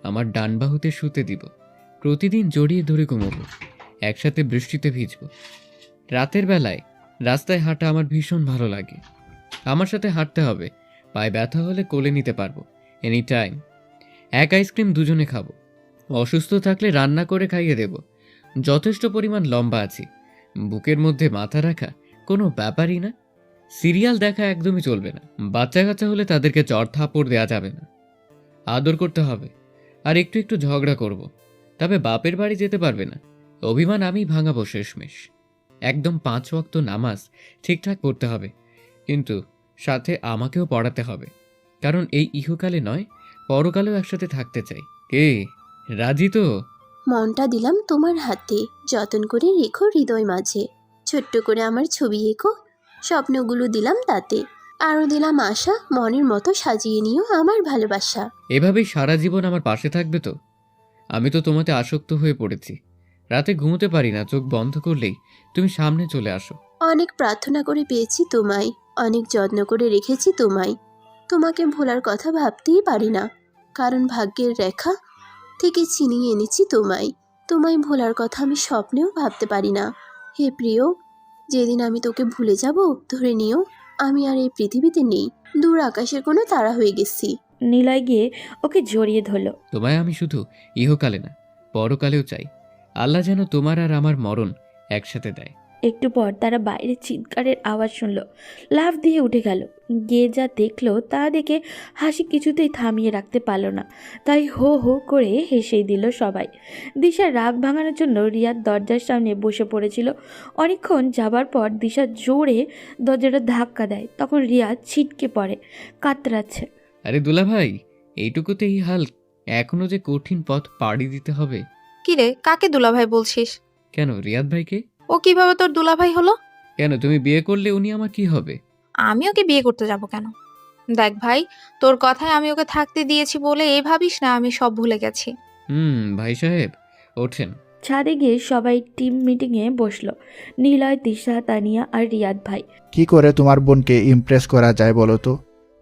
আমার ডান বাহুতে শুতে দিব। প্রতিদিন জড়িয়ে ধরে ঘুমোবো, একসাথে বৃষ্টিতে ভিজবো। রাতের বেলায় রাস্তায় হাঁটা আমার ভীষণ ভালো লাগে। আমার সাথে হাঁটতে হবে। পায়ে ব্যথা হলে কোলে নিতে পারবো এনি টাইম। এক আইসক্রিম দুজনে খাবো। অসুস্থ থাকলে রান্না করে খাইয়ে দেব। যথেষ্ট পরিমাণ লম্বা আছি, বুকের মধ্যে মাথা রাখা কোনো ব্যাপারই না। সিরিয়াল দেখা একদমই চলবে না। বাচ্চা কাচ্চা হলে তাদেরকে চড় থাপড় দেওয়া যাবে না। আদর করতে হবে, আর একটু একটু ঝগড়া করব। তবে বাপের বাড়ি যেতে পারবে না। অভিমান আমি ভাঙাবো শেষমেশ। একদম 5 ওয়াক্ত নামাজ ঠিকঠাক পড়তে হবে, কিন্তু সাথে আমাকেও পড়াতে হবে। কারণ এই ইহকালে নয়, পরকালেও একসাথে থাকতে চাই। কে রাজি তো?
মনটা দিলাম তোমার হাতে, যতন করে রেখো হৃদয় মাঝে। ছোট্ট করে আমার ছবি এঁকো, স্বপ্নগুলো দিলাম তাতে। আরও দিলাম আশা, মনের মতো সাজিয়ে নিও আমার ভালোবাসা।
এভাবেই সারা জীবন আমার পাশে থাকবে তো? আমি তো তোমাতে আসক্ত হয়ে পড়েছি। রাতে ঘুমোতে পারি না, চোখ বন্ধ করলেই তুমি সামনে চলে আসো।
অনেক প্রার্থনা করে পেয়েছি তোমায়, অনেক যত্ন করে রেখেছি তোমায়। তোমাকে ভোলার কথা ভাবতেই পারি না, কারণ ভাগ্যের রেখা থেকে ছিনিয়ে এনেছি তোমায়। তোমায় ভোলার কথা আমি স্বপ্নেও ভাবতে পারি না। হে প্রিয়, যেদিন আমি তোকে ভুলে যাব, ধরে নিও আমি আর এই পৃথিবীতে নেই, দূর আকাশের কোনো তারা হয়ে গেছি।
নিলয় গিয়ে ওকে জড়িয়ে ধরল।
তোমায় আমি শুধু ইহকালে না, পরকালেও চাই। আল্লাহ যেন তোমার আর আমার মরণ একসাথে দেয়।
একটু পর তারা বাইরে চিৎকারের আওয়াজ শুনল। লাফ দিয়ে উঠে গেল। গিয়ে যা দেখলো তা দেখে হাসি কিছুতেই থামিয়ে রাখতে পারল না। তাই হো হো করে হেসেই দিল সবাই। দিশা রাগ ভাঙানোর জন্য রিয়াদ দরজার সামনে বসে পড়েছিল। অনেকক্ষণ যাবার পর দিশা জোরে দরজাটা ধাক্কা দেয়। তখন রিয়াদ ছিটকে পড়ে, কাতরাচ্ছে।
আরে দুলা ভাই, এইটুকুতেই হাল? এখনো যে কঠিন পথ পাড়ি দিতে হবে।
কিরে, কাকে দুলাভাই বলছিস?
কেন, রিয়াদ ভাইকে।
ও কিভাবে তোর দুলাভাই হলো?
কেন, তুমি বিয়ে করলে উনি আমার কি হবে?
আমি ওকে বিয়ে করতে যাব কেন? দেখ ভাই, তোর কথায় আমি ওকে থাকতে দিয়েছি বলে এই ভাবিস না আমি সব ভুলে গেছি।
ভাই সাহেব ওঠেন।
ছাদে গিয়ে সবাই টিম মিটিংয়ে বসলো। নিলয়, দিশা, তানিয়া আর রিয়াদ ভাই।
কি করে তোমার বোনকে ইমপ্রেস করা যায় বলো তো?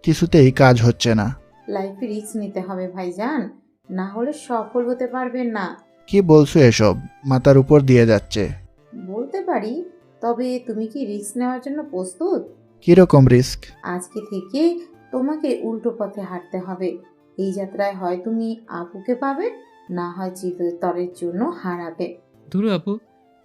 কিছুতেই কাজ হচ্ছে না।
লাইফে রিস্ক নিতে হবে ভাইজান। না হলে সফল হতে পারবেন না।
কি বলছো এসব? মাথার উপর দিয়ে যাচ্ছে।
বলতে পারি, তবে তুমি কি রিস্ক নেওয়ার জন্য প্রস্তুত?
কিরকম রিস্ক?
আজকে থেকে তোমাকে উল্টো পথে হাঁটতে হবে। এই যাত্রায় হয় তুমি আপুকে পাবে, না হয় চিরতরের জন্য হারাবে।
ধুরু আপু,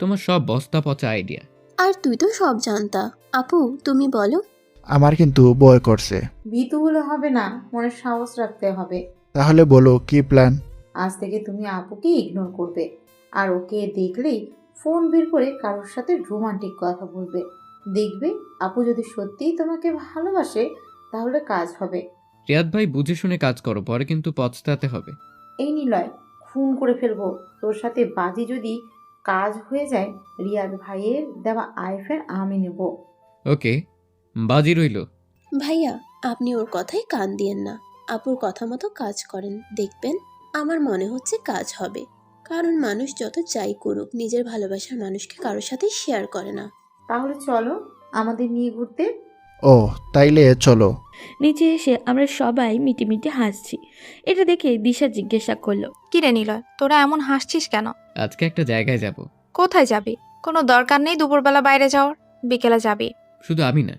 তোমার সব বস্তা পচা আইডিয়া।
আর তুই তো সব জানতা। আপু তুমি বলো।
আমার কিন্তু ভয় করছে।
ভীতু হলে হবে না, মনে সাহস রাখতে হবে।
তাহলে বলো কি প্ল্যান?
আজ থেকে তুমি আপুকে ইগনোর করবে, আর ওকে দেখলেই ফোন বের করে কারোর সাথে রোমান্টিক কথা বলবে। দেখবে আপু যদি সত্যিই তোমাকে ভালোবাসে তাহলে কাজ হবে।
রিয়াদ ভাই, বুঝে শুনে কাজ করো, পরে কিন্তু পচতাতে হবে।
এই নিলয়, খুন করে ফেলবো তোর সাথে। বাজি যদি কাজ হয়ে যায়, রিয়াদ ভাইয়ের দেওয়া আইফের আমি নেব।
ওকে, বাজি রইল।
ভাইয়া আপনি ওর কথায় কান দিয়েন না। আপুর কথা মতো কাজ করেন, দেখবেন আমার মনে হচ্ছে কাজ হবে। কারণ মানুষ যত যাই করুক নিজের ভালোবাসার মানুষকে কারোর সাথে শেয়ার করে না।
তাহলে চলো আমাদের নিয়ে ঘুরতে।
ও তাইলে চলো।
নিচে এসে আমরা সবাই মিটিমিটি হাসছি। এটা দেখে দিশা জিজ্ঞাসা করলো,
কি রে নিলয়, তোরা এমন হাসছিস কেন?
আজকে একটা জায়গায় যাব।
কোথায় যাবি? কোনো দরকার নেই দুপুরবেলা বাইরে যাওয়ার, বিকেলে যাবি।
শুধু আমি না,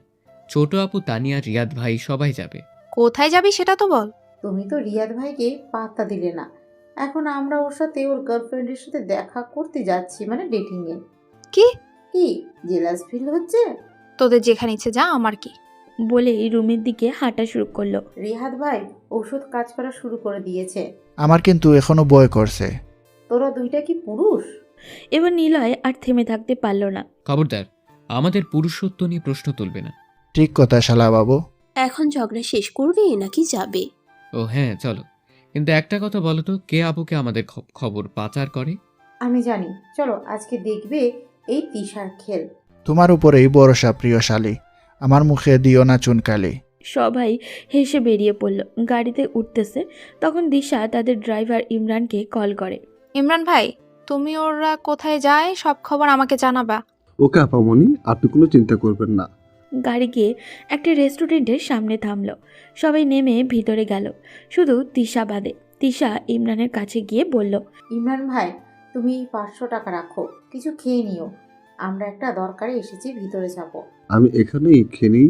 ছোট আপু, তানিয়া, রিয়াদ ভাই সবাই যাবে।
কোথায় যাবি সেটা তো বল।
তুমি তো রিয়াদ ভাইকে পাত্তা দিলে না। এখন আমরা ওর সাথে ওর গার্লফ্রেন্ডের সাথে দেখা করতে যাচ্ছি, মানে ডেটিং এ।
কি
কি জেলাস ফিল হচ্ছে?
তোদের যেখানে ইচ্ছে যা, আমার কি।
বলেই রুমের দিকে হাঁটা শুরু করলো।
রিহাদ ভাই ওষুধ কাজ করা শুরু করে দিয়েছে।
আমার কিন্তু এখনো ভয় করছে।
তোরা দুইটা কি পুরুষ?
এবার নিলয় আর থেমে থাকতে পারল না।
খবরদার, আমাদের পুরুষত্ব নিয়ে প্রশ্ন তুলবে না।
ঠিক কথা শালা বাবু।
এখন ঝগড়া শেষ করবে নাকি যাবে?
ও হ্যাঁ, চলো। কিন্তু একটা কথা বলো তো, কে আপুকে আমাদের খবর পাচার করে?
আমি জানি। চলো আজকে দেখবে এই তিশার খেল।
তোমার উপরেই ভরসা প্রিয় শালী, আমার মুখে দিও না চুনকালি।
সবাই হেসে বেরিয়ে পড়ল। গাড়িতে উঠতেছে তখন দিশা তাদের ড্রাইভার ইমরানকে কল করে।
ইমরান ভাই, তুমি ওরা কোথায় যায় সব খবর আমাকে জানাবা।
ওকে আপামনি, আপনি কোনো চিন্তা করবেন না।
গাড়ি গিয়ে একটা রেস্টুরেন্টের সামনে থামলো। সবাই নেমে ভিতরে গেল, শুধু তিশা বাদে। তিশা ইমরানের কাছে গিয়ে বলল,
ইমরান ভাই, তুমি 500 টাকা রাখো, কিছু খেয়ে নিও। আমরা একটা দরকারে এসেছি, ভিতরে যাব।
আমি এখানেই খেয়ে।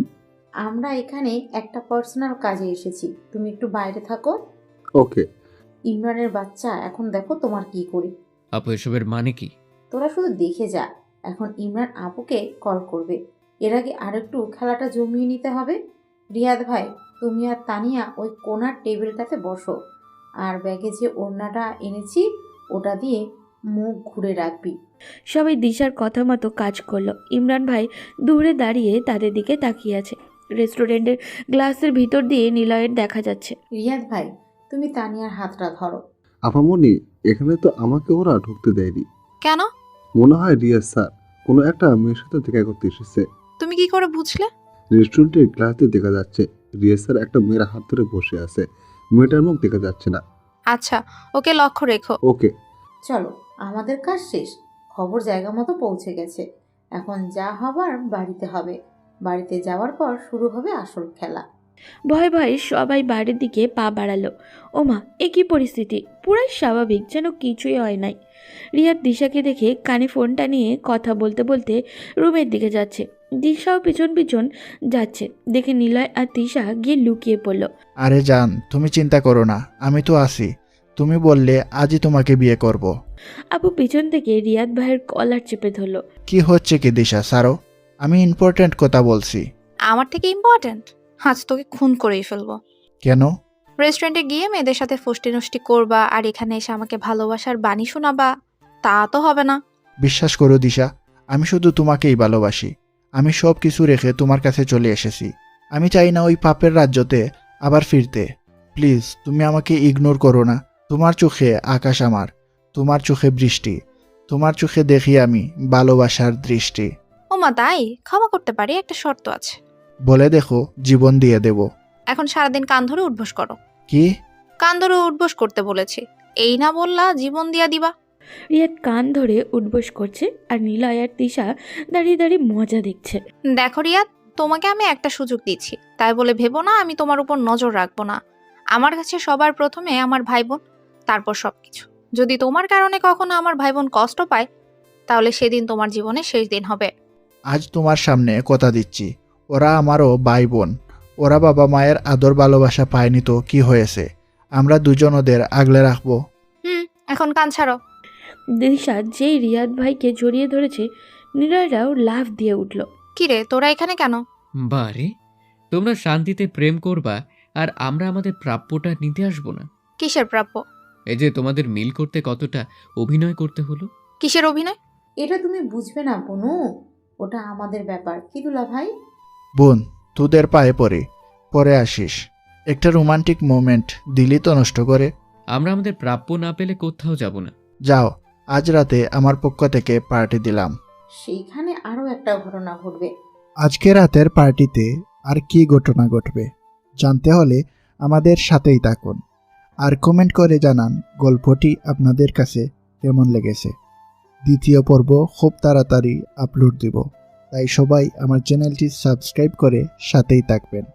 আমরা এখানে একটা পার্সোনাল কাজে এসেছি, তুমি একটু বাইরে থাকো।
ওকে।
ইমরানের বাচ্চা, এখন দেখো তোমার কি করি।
আপু, এসবের মানে কি?
তোরা শুধু দেখে যা। এখন ইমরান আপুকে কল করবে, এর আগে আরেকটু খেলাটা জমিয়ে নিতে হবে। রিয়াদ ভাই, তুমি আর তানিয়া ওই কোনার টেবিলটাতে বসো, আর ব্যাগে যে ওড়নাটা এনেছি ওটা দিয়ে মুখ ঘুরে রাখবি।
সবাই দিশার কথা মতো কাজ করলো। ইমরান ভাই দূরে দাঁড়িয়ে তাদের দিকে তাকিয়ে আছে। রেস্টুরেন্টের গ্লাসের ভিতর দিয়ে নিলয়ের দেখা যাচ্ছে।
রিয়াদ ভাই, তুমি তানিয়ার হাতটা ধরো।
আপামনি, এখানে তো আমাকে ওরা ঢুকতে দেয়নি।
কেন?
মনে হয় রিয়াজ স্যার কোনো একটা মেয়ের সাথে দেখা করতে এসেছে।
তুমি কি করে বুঝলে?
রেস্টুরেন্টের গ্লাসে দেখা যাচ্ছে রিয়াজ স্যার একটা মেয়ের হাত ধরে বসে আছে। মেয়েটার মুখ দেখা যাচ্ছে না।
আচ্ছা, ওকে লক্ষ্য রেখো।
ওকে।
চলো, আমাদের কাজ শেষ, খবর জায়গা মতো পৌঁছে গেছে। এখন যা হবার বাড়িতে হবে। বাড়িতে যাওয়ার পর শুরু হবে আসল খেলা।
ভয় ভয় সবাই বাড়ির দিকে পা বাড়ালো। ওমা, এ কি পরিস্থিতি! পুরাই স্বাভাবিক, যেন কিছুই হয় নাই। রিয়াদ দিশাকে দেখে কানে ফোনটা নিয়ে কথা বলতে বলতে রুমের দিকে যাচ্ছে। দিশাও পিছন পিছন যাচ্ছে দেখে নিলয় আর তিশা গিয়ে লুকিয়ে পড়ল।
আরে জান, তুমি চিন্তা করো না, আমি তো আছি। তুমি বললে আজই তোমাকে বিয়ে করব।
আপু পিছন থেকে রিয়াদ ভাইয়ের কলার চেপে ধরলো।
কি হচ্ছে কি দিশা, সারো, আমি ইম্পর্ট্যান্ট কথা বলছি।
আমার থেকে ইম্পর্ট্যান্ট? আজ তোকে খুন করেই ফেলবো।
কেন?
রেস্টুরেন্টে গিয়ে মেয়েদের সাথে ফষ্টি নষ্টি করবা আর এখানে এসে আমাকে ভালোবাসার বাণী শোনাবা, তা তো হবে না।
বিশ্বাস করো দিশা, আমি শুধু তোমাকেই ভালোবাসি। আমি সব কিছু রেখে তোমার কাছে চলে এসেছি। আমি চাই না ওই পাপের রাজ্যতে আবার ফিরতে। প্লিজ তুমি আমাকে ইগনোর করো না। তোমার চোখে আকাশ আমার, তোমার চোখে বৃষ্টি, তোমার চোখে দেখি আমি ভালোবাসার দৃষ্টি।
ওমা তাই? ক্ষমা করতে পারি, একটা শর্ত আছে।
বলে দেখো, জীবন দিয়ে দেব।
এখন সারাদিন কান ধরে উঠবোস করো।
কি?
কান ধরে উঠবোস করতে বলেছি, এই না বললা জীবন দিয়া দিবা।
রিয়াদ কান ধরে উঠবোস করছে আর নিলয় আর তিশা দাঁড়িয়ে দাঁড়িয়ে মজা দেখছে।
দেখো রিয়াদ, তোমাকে আমি একটা সুযোগ দিচ্ছি, তাই বলে ভেবো না আমি তোমার উপর নজর রাখবো না। আমার কাছে সবার প্রথমে আমার ভাই বোন, তারপর সবকিছু। যদি তোমার কারণে কখনো আমার ভাই বোন কষ্ট পায়, তাহলে সেদিন তোমার জীবনের শেষ দিন হবে।
আজ তোমার সামনে কথা দিচ্ছি, ওরা আমারও ভাই বোন। ওরা বাবা মায়ের আদর ভালোবাসা পায়নি তো কি হয়েছে, আমরা দুজন ওদের আগলে রাখবো।
এখন কান ছাড়ো।
দিশা যেই রিয়াদ ভাইকে জড়িয়ে ধরেছে, নিলয়রাও লাফ দিয়ে উঠল।
কিরে, তোরা এখানে কেন?
বারে, তোমরা শান্তিতে প্রেম করবা আর আমরা আমাদের প্রাপ্যটা নিতে আসবো না?
কিসের প্রাপ্য?
এই যে তোমাদের মিল করতে কতটা অভিনয় করতে হলো।
কিসের অভিনয়?
এটা তুমি বুঝবে না বনু, ওটা আমাদের ব্যাপার। কি দুলা ভাই?
বোন, তোদের পায়ে পরে আসিস। একটা রোমান্টিক মোমেন্ট দিলি তো নষ্ট করে।
আমরা আমাদের প্রাপ্য না পেলে কোথাও যাব না।
যাও, আজ রাতে আমার পক্ষ থেকে পার্টি দিলাম।
সেইখানে আরো একটা ঘটনা ঘটবে।
আজকে রাতের পার্টিতে আর কি ঘটনা ঘটবে জানতে হলে আমাদের সাথেই থাকুন, আর কমেন্ট করে জানান গল্পটি আপনাদের কাছে কেমন লেগেছে। দ্বিতীয় পর্ব খুব তাড়াতাড়ি আপলোড দিব, তাই সবাই আমার চ্যানেলটি সাবস্ক্রাইব করে সাথেই থাকবেন।